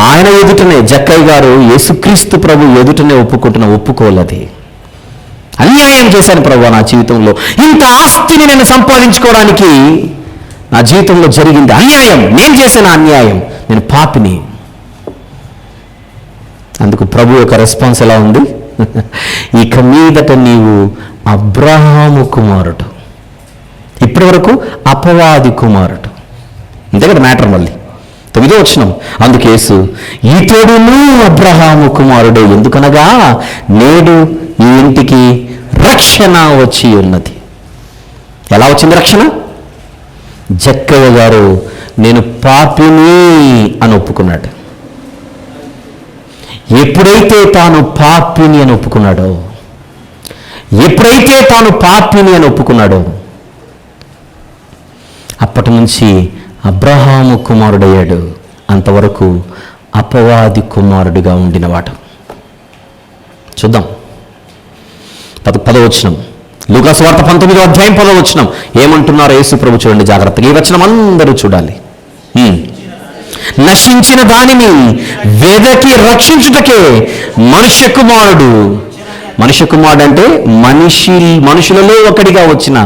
ఆయన ఎదుటనే, జక్కయ్య గారు యేసుక్రీస్తు ప్రభు ఎదుటనే ఒప్పుకోలేదు. అన్యాయం చేశాను ప్రభువా నా జీవితంలో, ఇంత ఆస్తిని నేను సంపాదించుకోవడానికి నా జీవితంలో జరిగింది అన్యాయం, నేను చేసిన అన్యాయం, నేను పాపిని. అందుకు ప్రభు యొక్క రెస్పాన్స్ ఎలా ఉంది? ఇక మీదట నీవు అబ్రహాము కుమారుడు, ఇప్పటి వరకు అపవాది కుమారుడు. అంతే కదా మ్యాటర్. మళ్ళీ 9వ వచనం. అందుకు యేసు, ఇతడును అబ్రహాము కుమారుడే, ఎందుకనగా నేడు ఈ ఇంటికి రక్షణ వచ్చి ఉన్నది. ఎలా వచ్చింది రక్షణ? జక్కయ్య గారు నేను పాపిని అని ఒప్పుకున్నాడు. ఎప్పుడైతే తాను పాపిని అని ఒప్పుకున్నాడో అప్పటి నుంచి అబ్రహాము కుమారుడయ్యాడు. అంతవరకు అపవాది కుమారుడిగా ఉండినవాడు. చూద్దాం 10వ వచనం. లూకా సువార్త 19వ అధ్యాయం 10వ వచనం ఏమంటున్నారు యేసు ప్రభు? చూడండి జాగ్రత్తగా, ఈ వచనం అందరూ చూడాలి. నశించిన దానిని వెదకి రక్షించుటకే మనుష్య కుమారుడు అంటే మనుషులలో ఒకడిగా వచ్చిన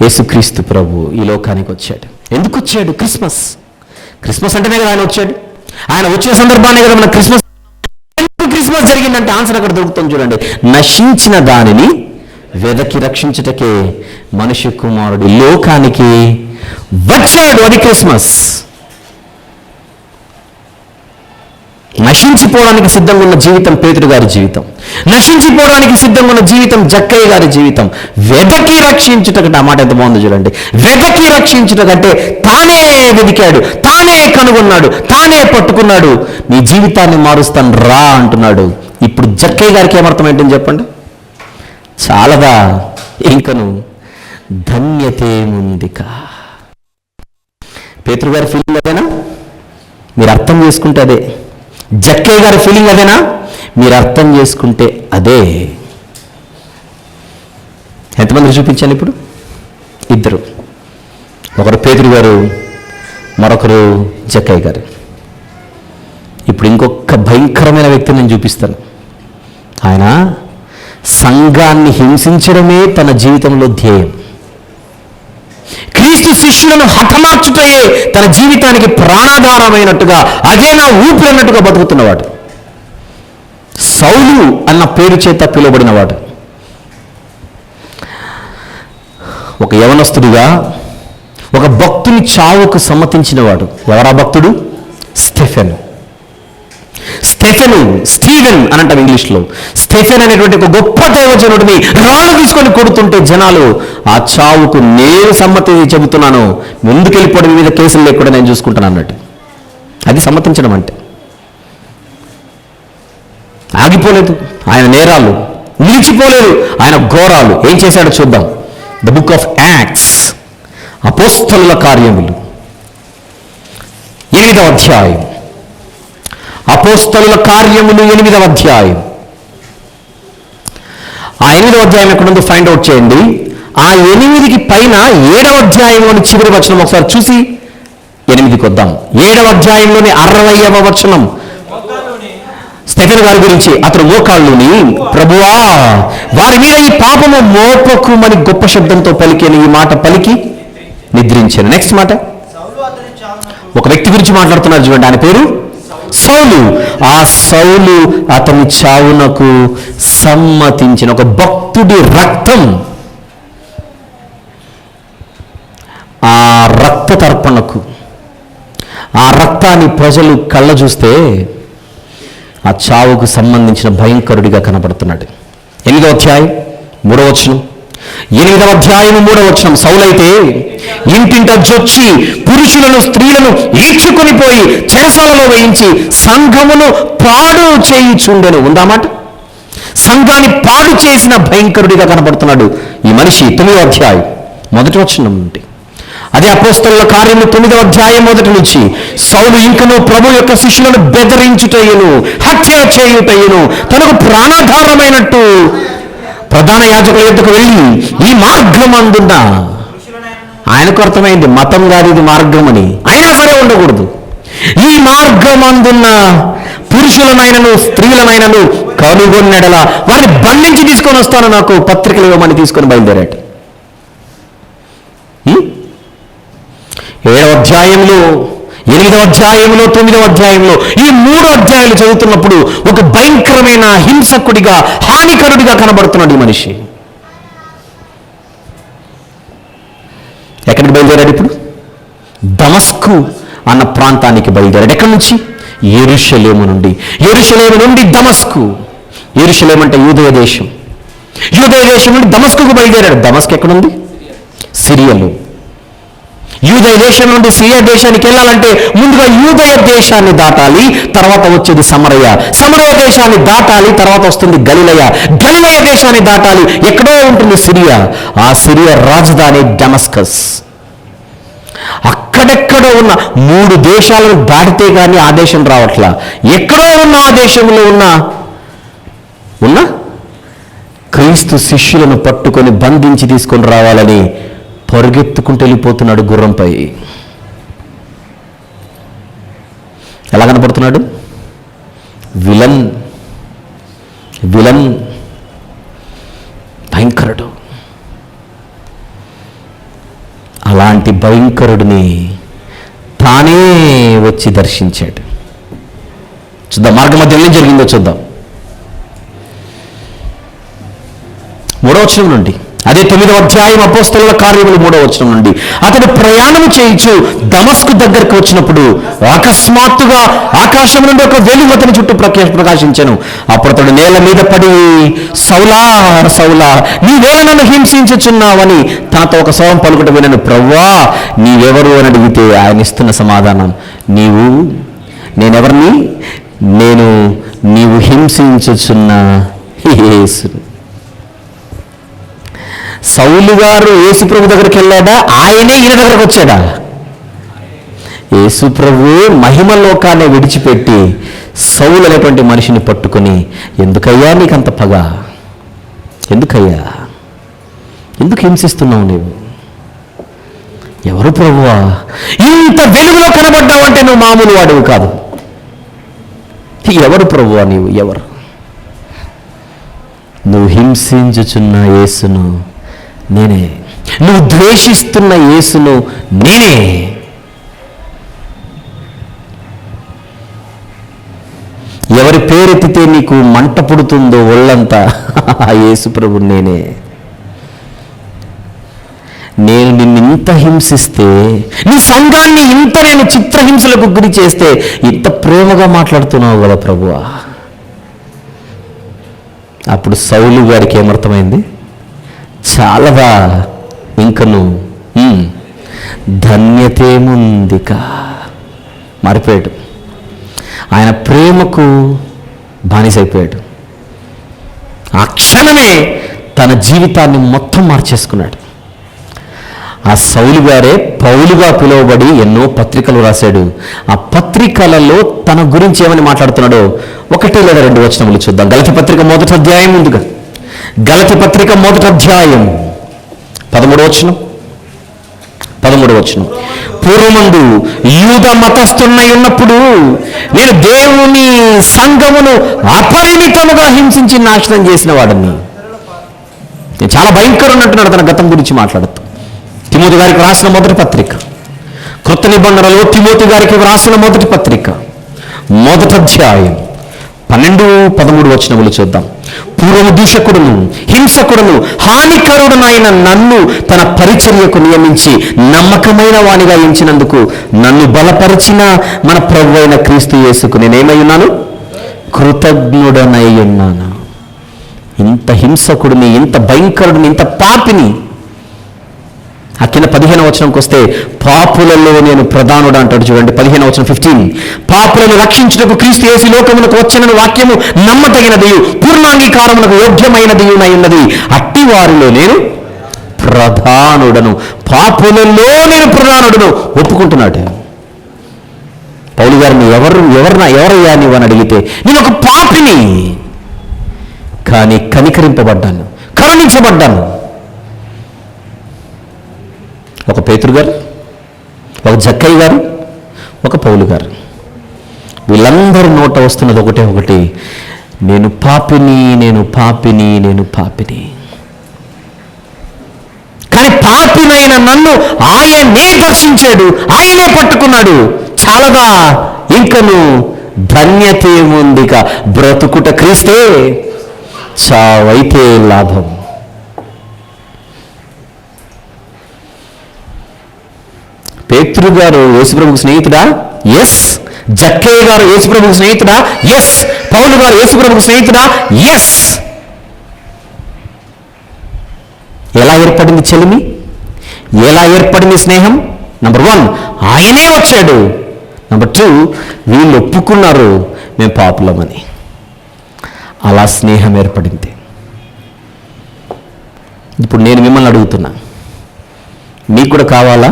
యేసుక్రీస్తు ప్రభు ఈ లోకానికి వచ్చాడు. ఎందుకు వచ్చాడు? క్రిస్మస్ అంటేనే కదా ఆయన వచ్చాడు. ఆయన వచ్చిన సందర్భాన్ని కదా మన క్రిస్మస్ జరిగిందంటే ఆన్సర్ అక్కడ దొరుకుతుంది. చూడండి, నశించిన దానిని వెదకి రక్షించుటకే మనుష్య కుమారుడు లోకానికి వచ్చాడు. అది క్రిస్మస్. నశించిపోవడానికి సిద్ధంగా ఉన్న జీవితం పేతురు గారి జీవితం, నశించిపోవడానికి సిద్ధంగా ఉన్న జీవితం జక్కయ్య గారి జీవితం. వెదకి రక్షించుటకంటే, ఆ మాట ఎంత బాగుందో చూడండి. వెదకి రక్షించుటకంటే తానే వెదికాడు, తానే కనుగొన్నాడు, తానే పట్టుకున్నాడు. నీ జీవితాన్ని మారుస్తాను రా అంటున్నాడు. ఇప్పుడు జక్కయ్య గారికి ఏమర్థమైందని చెప్పండి? చాలదా, ఇంకను ధన్యతేముందికా. పేతురు గారి ఫీలింగ్ అదేనా? మీరు అర్థం చేసుకుంటే అదే. జక్కయ్య గారి ఫీలింగ్ అదేనా? మీరు అర్థం చేసుకుంటే అదే. ఎంతమంది చూపించాను ఇప్పుడు? 2. ఒకరు పేతురు గారు, మరొకరు జక్కయ్య గారు. ఇప్పుడు ఇంకొక భయంకరమైన వ్యక్తిని నేను చూపిస్తాను. ఆయన సంఘాన్ని హింసించడమే తన జీవితంలో ధ్యేయం. క్రీస్తు శిష్యులను హతమార్చుటయే తన జీవితానికి ప్రాణాధారమైనట్టుగా, అదే నా ఊపిరి అన్నట్టుగా బతుకుతున్నవాడు. సౌలు అన్న పేరు చేత పిలువబడినవాడు. ఒక యవనస్తుడిగా ఒక భక్తుని చావుకు సమ్మతించినవాడు. ఎవరా భక్తుడు? స్టీవెన్ అని అంటాం ఇంగ్లీష్లో. స్టెఫెన్ అనేటువంటి ఒక గొప్ప దైవజనుడిని రాళ్ళు తీసుకొని కొడుతుంటే జనాలు ఆ చావుకు నేను సమ్మతి చెబుతున్నాను, ముందుకు వెళ్ళిపోవడం మీద కేసులు లేకుండా నేను చూసుకుంటాను అన్నట్టు. అది సమ్మతించడం అంటే. ఆగిపోలేదు ఆయన నేరాలు, నిలిచిపోలేదు ఆయన ఘోరాలు. ఏం చేశాడో చూద్దాం. ద బుక్ ఆఫ్ యాక్ట్స్, అపోస్తలుల కార్యములు 8వ అధ్యాయం. అపోస్తలుల కార్యములు 8వ అధ్యాయం. ఆ 8వ అధ్యాయం ఎక్కడుందో ఫైండ్ అవుట్ చేయండి. ఆ 8కి పైన 7వ అధ్యాయంలోని చివరి వచనం ఒకసారి చూసి 8కి వద్దాం. 7వ అధ్యాయంలోని 60వ వచనం. పెదర్ గారి గురించి అతడు మోకాళ్ళుని, ప్రభువా వారి మీద ఈ పాపము మోపకుమని గొప్ప శబ్దంతో పలికిన ఈ మాట పలికి నిద్రించాను. నెక్స్ట్ మాట, ఒక వ్యక్తి గురించి మాట్లాడుతున్నారు చూడండి, ఆయన పేరు సౌలు. ఆ సౌలు అతని చావునకు సమ్మతించిన ఒక భక్తుడి రక్తం, ఆ రక్త తర్పణకు, ఆ రక్తాన్ని ప్రజలు కళ్ళ చూస్తే ఆ చావుకు సంబంధించిన భయంకరుడిగా కనపడుతున్నాడు. 8వ అధ్యాయం 3వ వచనం, 8వ అధ్యాయం 3వ వచనం, సౌలైతే ఇంటింట జొచ్చి పురుషులను స్త్రీలను ఈడ్చుకొని పోయి చెరసాలలో వేయించి సంఘమును పాడు చేయుచుండెను. ఉందామాట, సంఘాన్ని పాడు చేసిన భయంకరుడిగా కనపడుతున్నాడు ఈ మనిషి. 9వ అధ్యాయం 1వ వచనం నుండి, అదే అపోస్తలుల కార్యము 9వ అధ్యాయం 1 నుంచి, సౌలు ఇంకను ప్రభు యొక్క శిష్యులను బెదిరించుటయును, హత్య చేయుటయును, తనకు ప్రాణాధారమైనట్టు ప్రధాన యాజకుల యొద్దకు వెళ్ళి ఈ మార్గం అందున్న, ఆయనకు అర్థమైంది మతం కాదు ఇది మార్గం అని, అయినా సరే ఉండకూడదు, ఈ మార్గం అందున్న పురుషులనైనను స్త్రీలనైనను కనుగొన్నెడల వారిని బంధించి తీసుకొని వస్తాను, నాకు పత్రికలు ఇవ్వమని తీసుకొని బయలుదేరాడు. 7వ అధ్యాయంలో, 8వ అధ్యాయంలో, 9వ అధ్యాయంలో, ఈ 3 అధ్యాయాలు చదువుతున్నప్పుడు ఒక భయంకరమైన హింసకుడిగా, హానికరుడిగా కనబడుతున్నాడు ఈ మనిషి. ఎక్కడికి బయలుదేరాడు ఇప్పుడు? దమస్కు అన్న ప్రాంతానికి బయలుదేరాడు. ఎక్కడి నుంచి? యెరూషలేము నుండి. యెరూషలేము నుండి దమస్కు. యెరూషలేము అంటే యూదయ దేశం. యూదయ దేశం నుండి దమస్కుకు బయలుదేరాడు. దమస్కు ఎక్కడుంది? సిరియాలో. యూదయ దేశం నుండి సిరియా దేశానికి వెళ్ళాలంటే ముందుగా యూదయ దేశాన్ని దాటాలి, తర్వాత వచ్చేది సమరయ. సమరయ దేశాన్ని దాటాలి, తర్వాత వస్తుంది గలిలయ. గలిలయ దేశాన్ని దాటాలి, ఎక్కడో ఉంటుంది సిరియా. ఆ సిరియా రాజధాని డమస్కస్. అక్కడెక్కడో ఉన్న 3 దేశాలను దాటితే కానీ ఆ దేశం రావట్లా. ఎక్కడో ఉన్న ఆ దేశంలో ఉన్న క్రీస్తు శిష్యులను పట్టుకొని బంధించి తీసుకొని రావాలని పరుగెత్తుకుంటూ వెళ్ళిపోతున్నాడు గుర్రంపై. ఎలా కనపడుతున్నాడు? విలన్, భయంకరుడు. అలాంటి భయంకరుడిని తానే వచ్చి దర్శించాడు. చూద్దాం మార్గ మధ్యలో ఏం జరిగిందో చూద్దాం. 3వ వచనం నుండి, అదే 9వ అధ్యాయం అపోస్తలుల కార్యములు 3వ వచనం నుండి, అతడు ప్రయాణము చేయించు దమస్కు దగ్గరకు వచ్చినప్పుడు అకస్మాత్తుగా ఆకాశం నుండి ఒక వెలుగు అతని చుట్టూ ప్రకాశించెను. అప్పుడు అతడు నేల మీద పడి, సౌలా సౌలా నీవేళ నన్ను హింసించుచున్నావని తనతో ఒక స్వరం పలుకుట వినను. ప్రభువా నీవెవరు అని అడిగితే ఆయన ఇస్తున్న సమాధానం, నేనెవరిని? నీవు హింసించుచున్న యేసును. సౌలు గారు యేసు ప్రభు దగ్గరికి వెళ్ళాడా? ఆయనే ఈయన దగ్గరకు వచ్చాడా? యేసు ప్రభు మహిమ లోకాన్ని విడిచిపెట్టి సౌలు అనేటువంటి మనిషిని పట్టుకొని, ఎందుకయ్యా నీకంత పగ? ఎందుకయ్యా? ఎందుకు హింసిస్తున్నావు నీవు? ఎవరు ప్రభువా? ఇంత వెలుగులో కనబడ్డావు అంటే నువ్వు మామూలు వాడివి కాదు. ఎవరు ప్రభువా నీవు? ఎవరు? నువ్వు హింసించుచున్న యేసును నేనే, నువ్వు ద్వేషిస్తున్న యేసును నేనే. ఎవరి పేరెత్తితే నీకు మంట పుడుతుందో ఒళ్ళంతా, ఆ యేసు ప్రభు నేనే. నేను నిన్ను ఇంత హింసిస్తే, నీ సంఘాన్ని ఇంత నేను చిత్రహింసలకు గురి చేస్తే, ఇంత ప్రేమగా మాట్లాడుతున్నావు కదా ప్రభువా. అప్పుడు సౌలు గారికి ఏమర్థమైంది? చాలదా ఇంకను, ధన్యతేముందిక. మారిపోయాడు. ఆయన ప్రేమకు బానిసైపోయాడు. ఆ క్షణమే తన జీవితాన్ని మొత్తం మార్చేసుకున్నాడు. ఆ సౌలు గారే పౌలుగా పిలువబడి ఎన్నో పత్రికలు రాశాడు. ఆ పత్రికలలో తన గురించి ఏమని మాట్లాడుతున్నాడో 1 లేదా 2 వచనములు చూద్దాం. గలతీ పత్రిక 1వ అధ్యాయం, ముందుగా గలతీ పత్రిక 1వ అధ్యాయం 13వ వచనం. 13 వచనం. పూర్వమందు యూద మతస్థున్నై ఉన్నప్పుడు నేను దేవుని సంఘమును అపరిమితముగా హింసించి నాశనం చేసిన వాడిని. నేను చాలా భయంకరం అంటున్నాడు తన గతం గురించి మాట్లాడుతూ. తిమోతి గారికి రాసిన మొదటి పత్రిక, క్రొత్త నిబంధనలో తిమోతి గారికి రాసిన మొదటి పత్రిక, మొదటి అధ్యాయం 12-13 వచనములు చూద్దాం. పూర్వము దూషకుడును హింసకుడును హానికరుడునైన నన్ను తన పరిచర్యకు నియమించి నమ్మకమైన వానిగా ఎంచినందుకు నన్ను బలపరిచిన మన ప్రభువైన అయిన క్రీస్తు యేసుకు నేనేమై ఉన్నాను? కృతజ్ఞుడనై ఉన్నాను. ఇంత హింసకుడిని, ఇంత భయంకరుడిని, ఇంత పాపిని, ఆ కింద 15వ వచనంకి వస్తే పాపులలో నేను ప్రధానుడు అంటాడు. చూడండి 15వ వచనం 15. పాపులను రక్షించుటకు క్రీస్తు యేసు లోకమునకు వచ్చిన వాక్యము నమ్మదగినది, పూర్ణాంగీకారమునకు యోగ్యమైనది ఉన్నది. అట్టి వారిలో నేను ప్రధానుడను. పాపులలో నేను ప్రధానుడను ఒప్పుకుంటున్నాడు. పౌలు గారిని ఎవరయ్యా నీవు అని అడిగితే, నేను ఒక పాపిని, కానీ కనికరింపబడ్డాను, కరుణించబడ్డాను. ఒక పేతురు గారు, ఒక జక్కయ్య గారు, ఒక పౌలు గారు, వీళ్ళందరూ నోట వస్తున్నది ఒకటి, నేను పాపిని, నేను పాపిని, నేను పాపిని. కానీ పాపినైన నన్ను ఆయనే దర్శించాడు, ఆయనే పట్టుకున్నాడు. చాలదా? ఇంకను ధన్యత ఏముందిక? బ్రతుకుట క్రీస్తే, చావైతే లాభం. పేతురు గారు యేసుప్రభుకు స్నేహితుడా? ఎస్. జక్కయ్య గారు యేసుప్రభుకు స్నేహితుడా? ఎస్. పౌలు గారు యేసుప్రభుకు స్నేహితుడా? ఎస్. ఎలా ఏర్పడింది చెలిమి? ఎలా ఏర్పడింది స్నేహం? నంబర్ 1, ఆయనే వచ్చాడు. నంబర్ 2, వీళ్ళు ఒప్పుకున్నారు మేము పాపులమని. అలా స్నేహం ఏర్పడింది. ఇప్పుడు నేను మిమ్మల్ని అడుగుతున్నా, మీకు కూడా కావాలా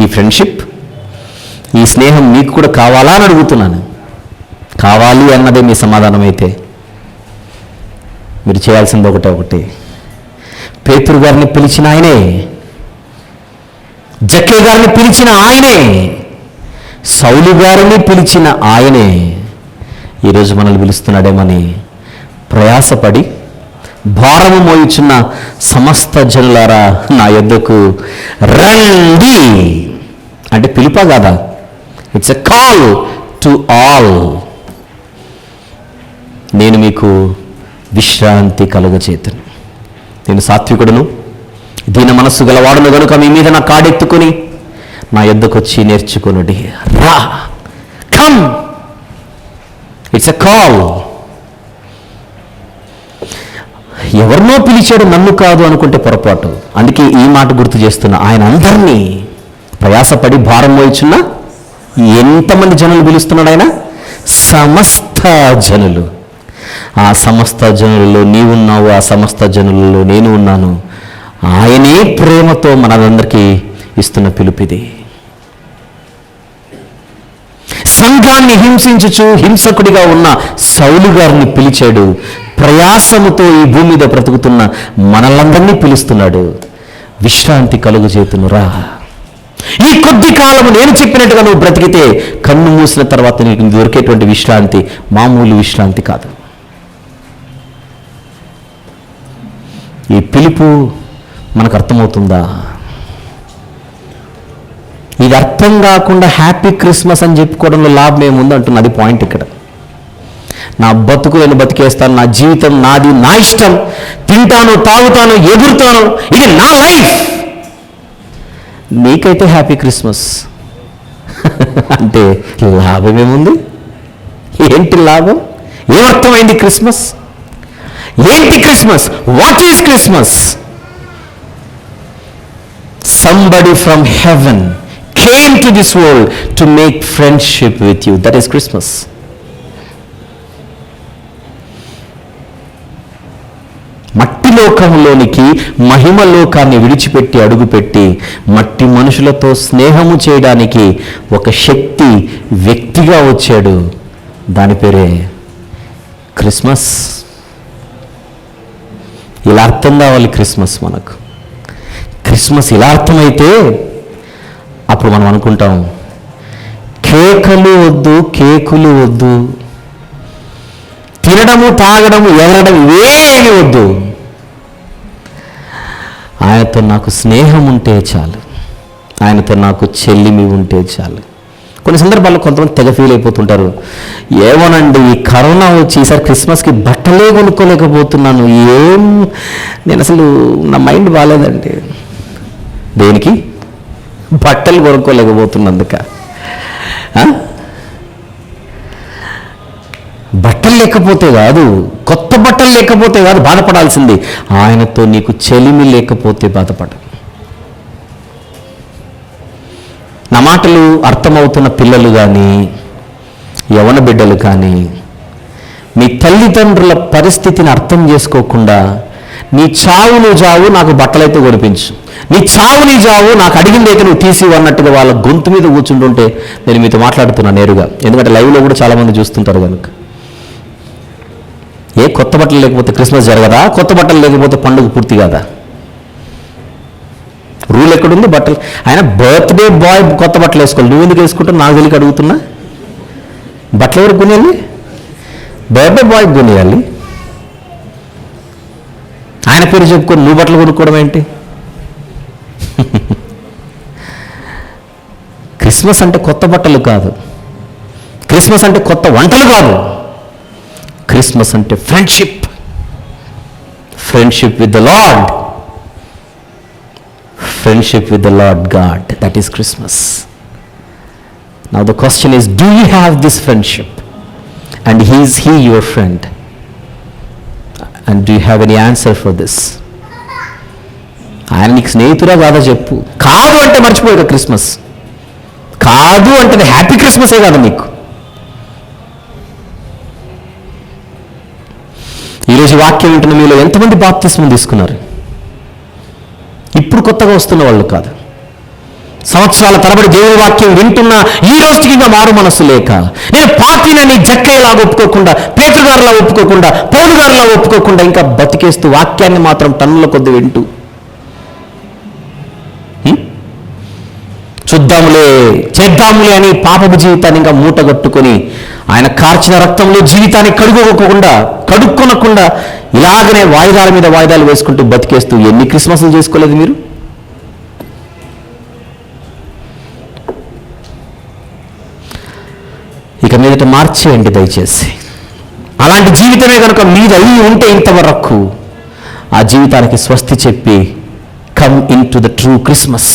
ఈ ఫ్రెండ్షిప్, ఈ స్నేహం? మీకు కూడా కావాలా అని అడుగుతున్నాను. కావాలి అన్నదే మీ సమాధానం అయితే మీరు చేయాల్సింది ఒకటే. పేతురు గారిని పిలిచిన ఆయనే, జక్కయ్య గారిని పిలిచిన ఆయనే, సౌలు గారిని పిలిచిన ఆయనే ఈరోజు మనల్ని పిలుస్తున్నాడేమని ప్రయాసపడి భారము మోయుచున్న సమస్త జనులారా నా యొద్దకు రండి అంటే పిలుపా కాదా? It's a call to all. నేను మీకు విశ్రాంతి కలుగచేతును. నేను సాత్వికుడును, దీన మనస్సు గలవాడును గనుక మీ మీద నా కాడెత్తుకొని నా యొద్దకు వచ్చి నేర్చుకొనుడి. రా, కమ్. It's a call. ఎవరినో పిలిచాడు, నన్ను కాదు అనుకుంటే పొరపాటు. అందుకే ఈ మాట గుర్తు చేస్తున్నా. ఆయన అందరినీ ప్రయాసపడి భారం మోయిచున్న ఎంతమంది జనులు పిలుస్తున్నాడు ఆయన? సమస్త జనులు. ఆ సమస్త జనులలో నీవున్నావు, ఆ సమస్త జనులలో నేను ఉన్నాను. ఆయనే ప్రేమతో మనందరికీ ఇస్తున్న పిలుపిది. సంఘాన్ని హింసించుచు హింసకుడిగా ఉన్న సౌలు గారిని పిలిచాడు. ప్రయాసముతో ఈ భూమి మీద బ్రతుకుతున్న మనలందరినీ పిలుస్తున్నాడు. విశ్రాంతి కలుగు చేతునురా. ఈ కొద్ది కాలము నేను చెప్పినట్టుగా నువ్వు బ్రతికితే కన్ను మూసిన తర్వాత నీకు దొరికేటువంటి విశ్రాంతి మామూలు విశ్రాంతి కాదు. ఈ పిలుపు మనకు అర్థమవుతుందా? ఇది అర్థం కాకుండా హ్యాపీ క్రిస్మస్ అని చెప్పుకోవడంలో లాభం ఏముంది అంటున్నా. అది పాయింట్ ఇక్కడ. నా బతుకు నేను బతికేస్తాను, నా జీవితం నాది, నా ఇష్టం, తింటాను, తాగుతాను, ఎగురుతాను, ఇది నా లైఫ్. నీకైతే హ్యాపీ క్రిస్మస్ అంటే లాభం ఏముంది? ఏంటి లాభం? ఏమర్థమైంది క్రిస్మస్? ఏంటి Christmas? What is Christmas? Somebody from heaven came to this world to make friendship with you. That is Christmas. మట్టి లోకంలోనికి మహిమ లోకాన్ని విడిచిపెట్టి అడుగుపెట్టి మట్టి మనుషులతో స్నేహము చేయడానికి ఒక శక్తి వ్యక్తిగా వచ్చాడు. దాని పేరే క్రిస్మస్. ఇలా అర్థం కావాలి క్రిస్మస్ మనకు. క్రిస్మస్ ఇలా అర్థమైతే అప్పుడు మనం అనుకుంటాం, కేకలు వద్దు, కేకులు వద్దు, తినడము, తాగడము, ఎగరడం ఇవేమి వద్దు, ఆయనతో నాకు స్నేహం ఉంటే చాలు, ఆయనతో నాకు చెల్లిమి ఉంటే చాలు. కొన్ని సందర్భాల్లో కొంతమంది తెగ ఫీల్ అయిపోతుంటారు, ఏమోనండి ఈ కరోనా వచ్చి ఈసారి క్రిస్మస్కి బట్టలే కొనుక్కోలేకపోతున్నాను, నేను అసలు నా మైండ్ బాగాలేదండి. దేనికి? బట్టలు కొనుక్కోలేకపోతున్నందుక? బట్టలు లేకపోతే కాదు, కొత్త బట్టలు లేకపోతే కాదు బాధపడాల్సింది, ఆయనతో నీకు చెలిమి లేకపోతే బాధపడ. నా మాటలు అర్థమవుతున్న పిల్లలు కానీ, యవన బిడ్డలు కానీ, మీ తల్లిదండ్రుల పరిస్థితిని అర్థం చేసుకోకుండా నీ చావు నువ్వు జావు, నాకు బట్టలైతే కొనిపించు, నీ చావు నీ జావు, నాకు అడిగిందైతే నువ్వు తీసి అన్నట్టుగా వాళ్ళ గొంతు మీద కూర్చుంటుంటే నేను మీతో మాట్లాడుతున్నా నేరుగా. ఎందుకంటే లైవ్లో కూడా చాలామంది చూస్తుంటారు కనుక. కొత్త బట్టలు లేకపోతే క్రిస్మస్ జరగదా? కొత్త బట్టలు లేకపోతే పండుగ పూర్తి కాదా? రూల్ ఎక్కడుంది? బట్టలు. ఆయన బర్త్డే బాయ్ కొత్త బట్టలు వేసుకోవాలి, నువ్వు ఎందుకు వేసుకుంటావు? నాకు తెలియక అడుగుతున్నా. బట్టలు ఎవరికి కొనేయాలి? బర్త్డే బాయ్కి కొనేయాలి. ఆయన పేరు చెప్పుకొని నువ్వు బట్టలు కొనుక్కోవడం ఏంటి? క్రిస్మస్ అంటే కొత్త బట్టలు కాదు, క్రిస్మస్ అంటే కొత్త వంటలు కాదు, క్రిస్మస్ అంటే friendship, friendship with the lord, friendship with the Lord God. That is Christmas. Now the question is, do you have this friendship? And is he your friend? And do you have any answer for this? ఆయన నీకు స్నేహితురా కాదా చెప్పు. కాదు అంటే మర్చిపోయాక Christmas, కాదు అంటే happy క్రిస్మసే కాదు నీకు. ఈరోజు వాక్యం వింటున్న మీలో ఎంతమంది బాప్తిస్మం తీసుకున్నారు? ఇప్పుడు కొత్తగా వస్తున్న వాళ్ళు కాదు, సంవత్సరాల తరబడి దేవుని వాక్యం వింటున్నా ఈ రోజుకి ఇంకా మారు మనస్సు లేక, నేను పాపినని జక్కయ్యలాగా ఒప్పుకోకుండా, పేతురుగారులా ఒప్పుకోకుండా, పౌలుగారులా ఒప్పుకోకుండా ఇంకా బతికేస్తూ వాక్యాన్ని మాత్రం టన్నుల కొద్ది వింటూ చూద్దాములే చేద్దాములే అని పాపపు జీవితాన్ని ఇంకా మూటగట్టుకొని ఆయన కార్చిన రక్తంలో జీవితాన్ని కడుక్కొనకుండా ఇలాగనే వాయిదాల మీద వాయిదాలు వేసుకుంటూ బతికేస్తూ ఎన్ని క్రిస్మస్లు చేసుకోలేదు మీరు? ఇక మీదట మార్చేయండి దయచేసి. అలాంటి జీవితమే కనుక మీద అయ్యి ఉంటే ఇంతవరకు ఆ జీవితానికి స్వస్తి చెప్పి come in to the true Christmas,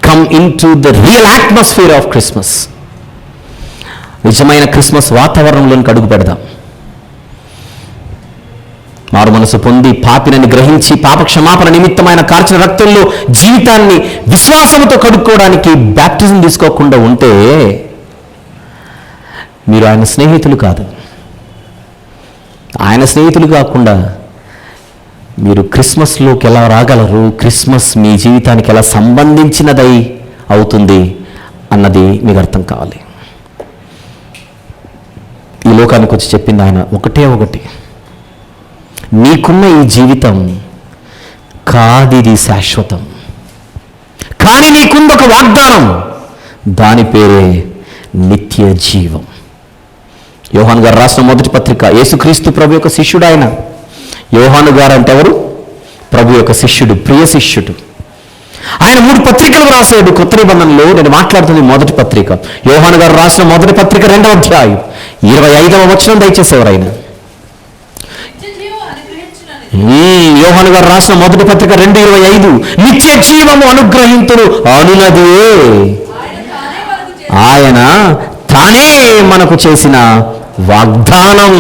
come in to the real atmosphere of Christmas. నిజమైన క్రిస్మస్ వాతావరణంలోనికి అడుగు పెడదాం. మారు మనసు పొంది పాపినని గ్రహించి పాప క్షమాపణ నిమిత్తమైన కార్చిన రక్తంలో జీవితాన్ని విశ్వాసంతో కడుక్కోవడానికి బ్యాప్టిజం తీసుకోకుండా ఉంటే మీరు ఆయన స్నేహితులు కాదు. ఆయన స్నేహితులు కాకుండా మీరు క్రిస్మస్లోకి ఎలా రాగలరు, క్రిస్మస్ మీ జీవితానికి ఎలా సంబంధించినదై అవుతుంది అన్నది మీకు అర్థం కావాలి. ఈ లోకానికి వచ్చి చెప్పింది ఆయన ఒకటి, నీకున్న ఈ జీవితం కాదిది శాశ్వతం, కానీ నీకుంది ఒక వాగ్దానం, దాని పేరే నిత్య జీవం. యోహాను గారు రాసిన మొదటి పత్రిక, యేసుక్రీస్తు ప్రభు యొక్క శిష్యుడు ఆయన. యోహాను గారు అంటే ఎవరు? ప్రభు యొక్క శిష్యుడు, ప్రియ శిష్యుడు. ఆయన 3 పత్రికలు రాశాడు కొత్త నిబంధనలో. నేను మాట్లాడుతుంది మొదటి పత్రిక. యోహాను గారు రాసిన మొదటి పత్రిక 2వ అధ్యాయం 25వ వచనం దయచేసి ఎవరైనా. యోహాను గారు రాసిన మొదటి పత్రిక 2:25, నిత్య జీవము అనుగ్రహింతుడు అనునదియే ఆయన తానే మనకు చేసిన వాగ్దానం.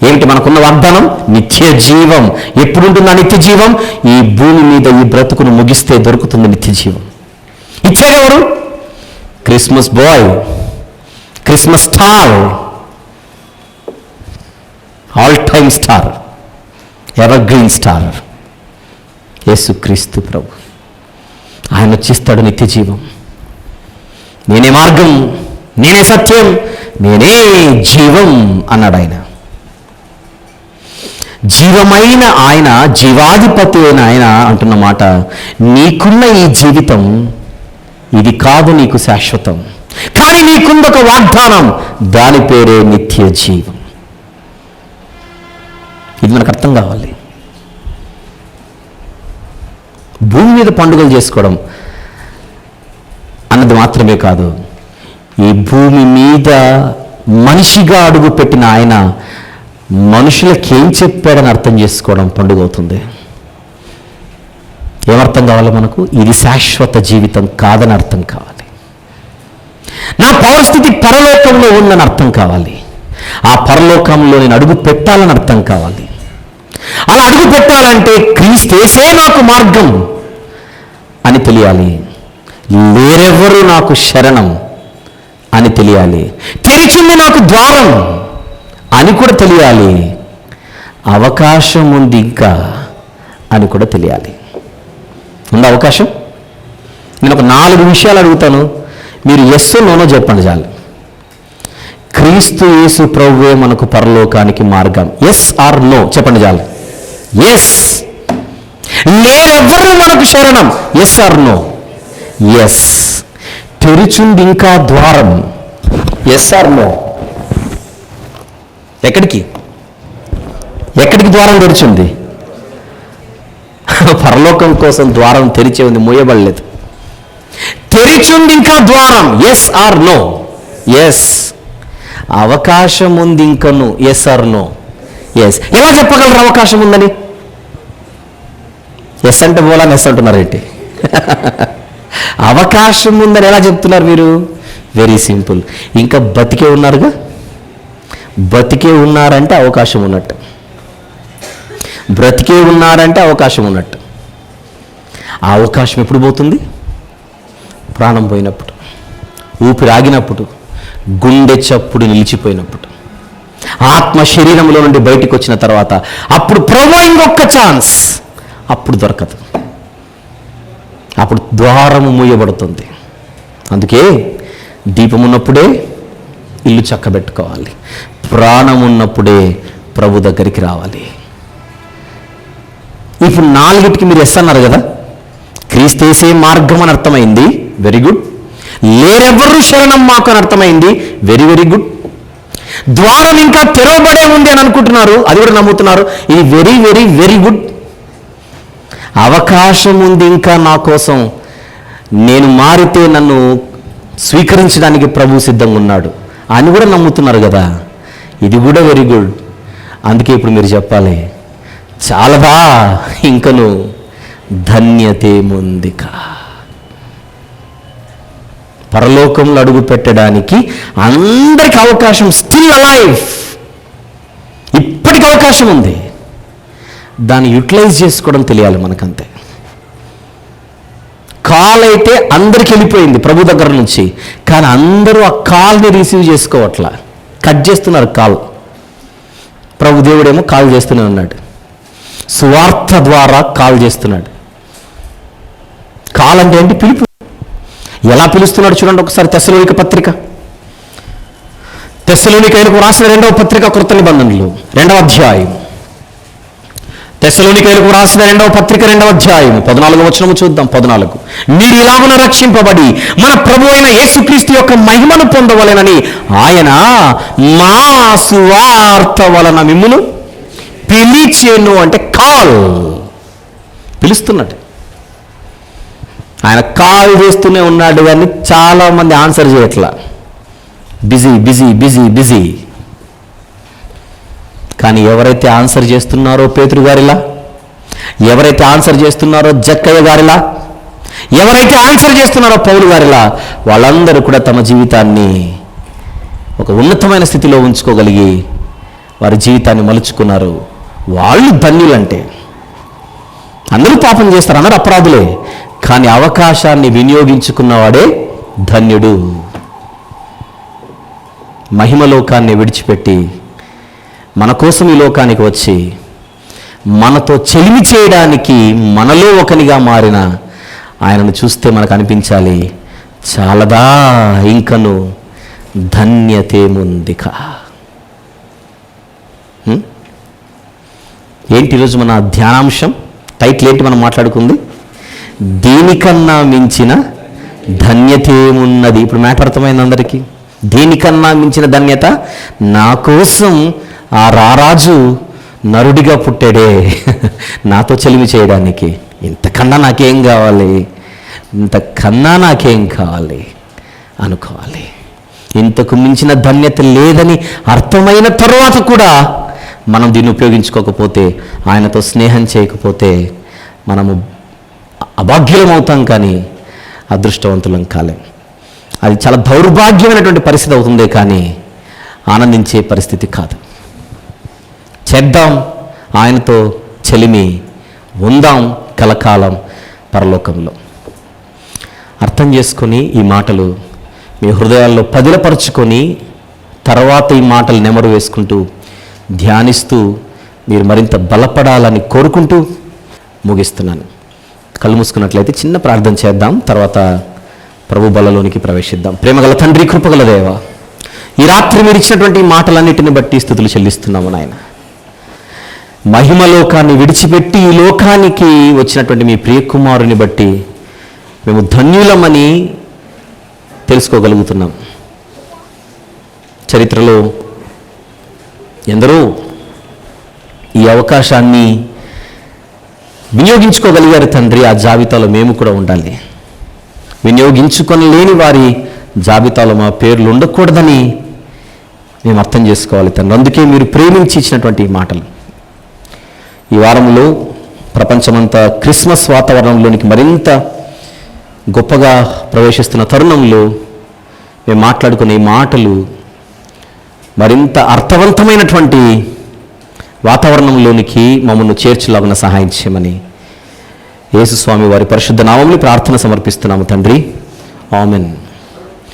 ఏమిటి మనకున్న వాగ్దానం? నిత్య జీవం. ఎప్పుడుంటుంది ఆ నిత్య జీవం? ఈ భూమి మీద ఈ బ్రతుకును ముగిస్తే దొరుకుతుంది నిత్య జీవం. ఇచ్చేదెవరు? Christmas boy, Christmas star, all time star, ever green star, Yesukristu ప్రభు. ఆయన వచ్చిస్తాడు నిత్య జీవం. నేనే మార్గం, నేనే సత్యం, నేనే జీవం అన్నాడు ఆయన. జీవమైన ఆయన, జీవాధిపతి అయిన ఆయన అంటున్న మాట, నీకున్న ఈ జీవితం ఇది కాదు నీకు శాశ్వతం, కానీ నీకుందొక వాగ్దానం, దాని పేరే నిత్య జీవం. ఇది మనకు అర్థం కావాలి. భూమి మీద పండుగలు చేసుకోవడం అన్నది మాత్రమే కాదు, ఈ భూమి మీద మనిషిగా అడుగు పెట్టిన ఆయన మనుషులకేం చెప్పాడని అర్థం చేసుకోవడం పండుగ అవుతుంది. ఏమర్థం కావాలి మనకు? ఇది శాశ్వత జీవితం కాదని అర్థం కావాలి. నా పరిస్థితి పరలోకంలో ఉందని అర్థం కావాలి. ఆ పరలోకంలో నేను అడుగు పెట్టాలని అర్థం కావాలి. అలా అడుగు పెట్టాలంటే క్రీస్తేసే నాకు మార్గం అని తెలియాలి. లేరెవ్వరూ నాకు శరణం అని తెలియాలి. తెరిచింది నాకు ద్వారం అని కూడా తెలియాలి. అవకాశం ఉంది ఇంకా అని కూడా తెలియాలి. ఉందా అవకాశం? నేను ఒక 4 విషయాలు అడుగుతాను, మీరు ఎస్ నోనో చెప్పండి చాలు. క్రీస్తు యేసు ప్రభువే మనకు పరలోకానికి మార్గం. ఎస్ ఆర్ నో చెప్పండి చాలు. ఎస్. లేరెవ్వరూ మనకు శరణం. Yes or no? ఎస్. తెరిచుంది ఇంకా ద్వారం. Yes or no? ఎక్కడికి ద్వారం తెరిచింది? పరలోకం కోసం ద్వారం తెరిచే ఉంది, మూయబడలేదు. తెరిచుంది ఇంకా ద్వారం. Yes or no? ఎస్. అవకాశం ఉంది ఇంకను. Yes or no? ఎస్. ఎలా చెప్పగలరు అవకాశం ఉందని? ఎస్ అంటే పోలాని ఎస్ అంటున్నారేంటి? అవకాశం ఉందని ఎలా చెప్తున్నారు మీరు? Very simple. ఇంకా బతికే ఉన్నారుగా. బతికే ఉన్నారంటే అవకాశం ఉన్నట్టు. బ్రతికే ఉన్నారంటే అవకాశం ఉన్నట్టు. ఆ అవకాశం ఎప్పుడు పోతుంది? ప్రాణం పోయినప్పుడు, ఊపిరి ఆగినప్పుడు, గుండె చప్పుడు నిలిచిపోయినప్పుడు, ఆత్మ శరీరంలో నుండి బయటికి వచ్చిన తర్వాత అప్పుడు ప్రభు ఇంకొక ఛాన్స్, అప్పుడు దొరకదు. అప్పుడు ద్వారము మూయబడుతుంది. అందుకే దీపం ఉన్నప్పుడే ఇల్లు చక్కబెట్టుకోవాలి. ప్రాణం ఉన్నప్పుడే ప్రభు దగ్గరికి రావాలి. ఇప్పుడు 4టికి మీరు ఎస్ అన్నారు కదా. క్రీస్తేసే మార్గం అని అర్థమైంది, వెరీ గుడ్. లేరెవ్వరూ శరణం మాకు అని అర్థమైంది, వెరీ వెరీ గుడ్. ద్వారం ఇంకా తెరవబడే ఉంది అని అనుకుంటున్నారు, అది కూడా నమ్ముతున్నారు, ఇది వెరీ వెరీ వెరీ గుడ్. అవకాశం ఉంది ఇంకా నా కోసం, నేను మారితే నన్ను స్వీకరించడానికి ప్రభు సిద్ధంగా ఉన్నాడు అని కూడా నమ్ముతున్నారు కదా, ఇది కూడా వెరీ గుడ్. అందుకే ఇప్పుడు మీరు చెప్పాలి, చాలదా ఇంకను ధన్యతేముందికా. పరలోకంలో అడుగు పెట్టడానికి అందరికి అవకాశం, స్టిల్ అలైవ్, ఇప్పటికి అవకాశం ఉంది. దాన్ని యూటిలైజ్ చేసుకోవడం తెలియాలి మనకంతే. కాల్ అయితే అందరికి వెళ్ళిపోయింది ప్రభు దగ్గర నుంచి, కానీ అందరూ ఆ కాల్ని రిసీవ్ చేసుకోవట్లా, కట్ చేస్తున్నారు కాల్. ప్రభు దేవుడేమో కాల్ చేస్తూనే ఉన్నాడు, సువార్త ద్వారా కాల్ చేస్తున్నాడు. కాల్ అంటే ఏంటి? పిలుపు. ఎలా పిలుస్తున్నాడు చూడండి ఒకసారి. తెస్సలోనిక పత్రిక, తెస్సలోనికైలకు రాసిన 2వ పత్రిక, క్రొత్త నిబంధనలు 2వ అధ్యాయం. తెస్సలోనికైలకు రాసిన 2వ పత్రిక 2వ అధ్యాయం 14వ వచనము చూద్దాం. 14. మీరు ఇలాగున రక్షింపబడి మన ప్రభు అయిన యేసుక్రీస్తు యొక్క మహిమను పొందవలెనని ఆయన మా సువార్త వలన మిమ్మును పిలిచెను. అంటే కాల్, పిలుస్తున్నాడు. ఆయన కాల్ చేస్తూనే ఉన్నాడు, కానీ చాలామంది ఆన్సర్ చేయట్లా, బిజీ బిజీ బిజీ బిజీ. కానీ ఎవరైతే ఆన్సర్ చేస్తున్నారో పేతురు గారిలా, ఎవరైతే ఆన్సర్ చేస్తున్నారో జక్కయ్య గారిలా, ఎవరైతే ఆన్సర్ చేస్తున్నారో పౌలు గారిలా, వాళ్ళందరూ కూడా తమ జీవితాన్ని ఒక ఉన్నతమైన స్థితిలో ఉంచుకోగలిగి వారి జీవితాన్ని మలుచుకున్నారు. వాళ్ళు ధన్యులంటే. అందరూ పాపం చేస్తారు, అందరూ అపరాధులే, కానీ అవకాశాన్ని వినియోగించుకున్నవాడే ధన్యుడు. మహిమలోకాన్ని విడిచిపెట్టి మన కోసం ఈ లోకానికి వచ్చి మనతో చెలిమి చేయడానికి మనలో ఒకనిగా మారిన ఆయనను చూస్తే మనకు అనిపించాలి, చాలదా ఇంకను ధన్యతేముందిక. ఏంటి ఈరోజు మన ధ్యానాంశం? టైటిల్ ఏంటి మనం మాట్లాడుకుంది? దేనికన్నా మించిన ధన్యత ఏమున్నది? ఇప్పుడు మ్యాటర్ అర్థమైంది అందరికీ. దేనికన్నా మించిన ధన్యత? నా కోసం ఆ రారాజు నరుడిగా పుట్టాడే నాతో చెలిమి చేయడానికి. ఇంతకన్నా నాకేం కావాలి, ఇంతకన్నా నాకేం కావాలి అనుకోవాలి. ఇంతకు మించిన ధన్యత లేదని అర్థమైన తరువాత కూడా మనం దీన్ని ఉపయోగించుకోకపోతే, ఆయనతో స్నేహం చేయకపోతే మనము అభాగ్యులం అవుతాం, కానీ అదృష్టవంతులం కాలేం. అది చాలా దౌర్భాగ్యమైనటువంటి పరిస్థితి అవుతుందే కానీ ఆనందించే పరిస్థితి కాదు. చేద్దాం ఆయనతో చెలిమి, ఉందాం కలకాలం పరలోకంలో. అర్థం చేసుకొని ఈ మాటలు మీ హృదయాల్లో పదిలపరుచుకొని తర్వాత ఈ మాటలు నెమరు వేసుకుంటూ ధ్యానిస్తూ మీరు మరింత బలపడాలని కోరుకుంటూ ముగిస్తున్నాను. కళ్ళు మూసుకున్నట్లయితే చిన్న ప్రార్థన చేద్దాం, తర్వాత ప్రభు బలలోనికి ప్రవేశిద్దాం. ప్రేమగల తండ్రి, కృపగల దేవ, ఈ రాత్రి మీరు ఇచ్చినటువంటి మాటలన్నిటిని బట్టి స్తుతులు చెల్లిస్తున్నాము నాయన. మహిమలోకాన్ని విడిచిపెట్టి ఈ లోకానికి వచ్చినటువంటి మీ ప్రియకుమారుని బట్టి మేము ధన్యులమని తెలుసుకోగలుగుతున్నాం. చరిత్రలో ఎందరో ఈ అవకాశాన్ని వినియోగించుకోగలిగారు తండ్రి. ఆ జాబితాలో మేము కూడా ఉండాలి. వినియోగించుకొనలేని వారి జాబితాలో మా పేర్లు ఉండకూడదని మేము అర్థం చేసుకోవాలి తండ్రి. అందుకే మీరు ప్రేమించి ఇచ్చినటువంటి ఈ మాటలు ఈ వారంలో ప్రపంచమంతా క్రిస్మస్ వాతావరణంలోనికి మరింత గొప్పగా ప్రవేశిస్తున్న తరుణంలో మేము మాట్లాడుకునే మాటలు మరింత అర్థవంతమైనటువంటి వాతావరణంలోనికి మమ్మల్ని చేర్చులాగున సహాయం చేయమని యేసుస్వామి వారి పరిశుద్ధ నామములో ప్రార్థన సమర్పిస్తున్నాము తండ్రి. ఆమెన్.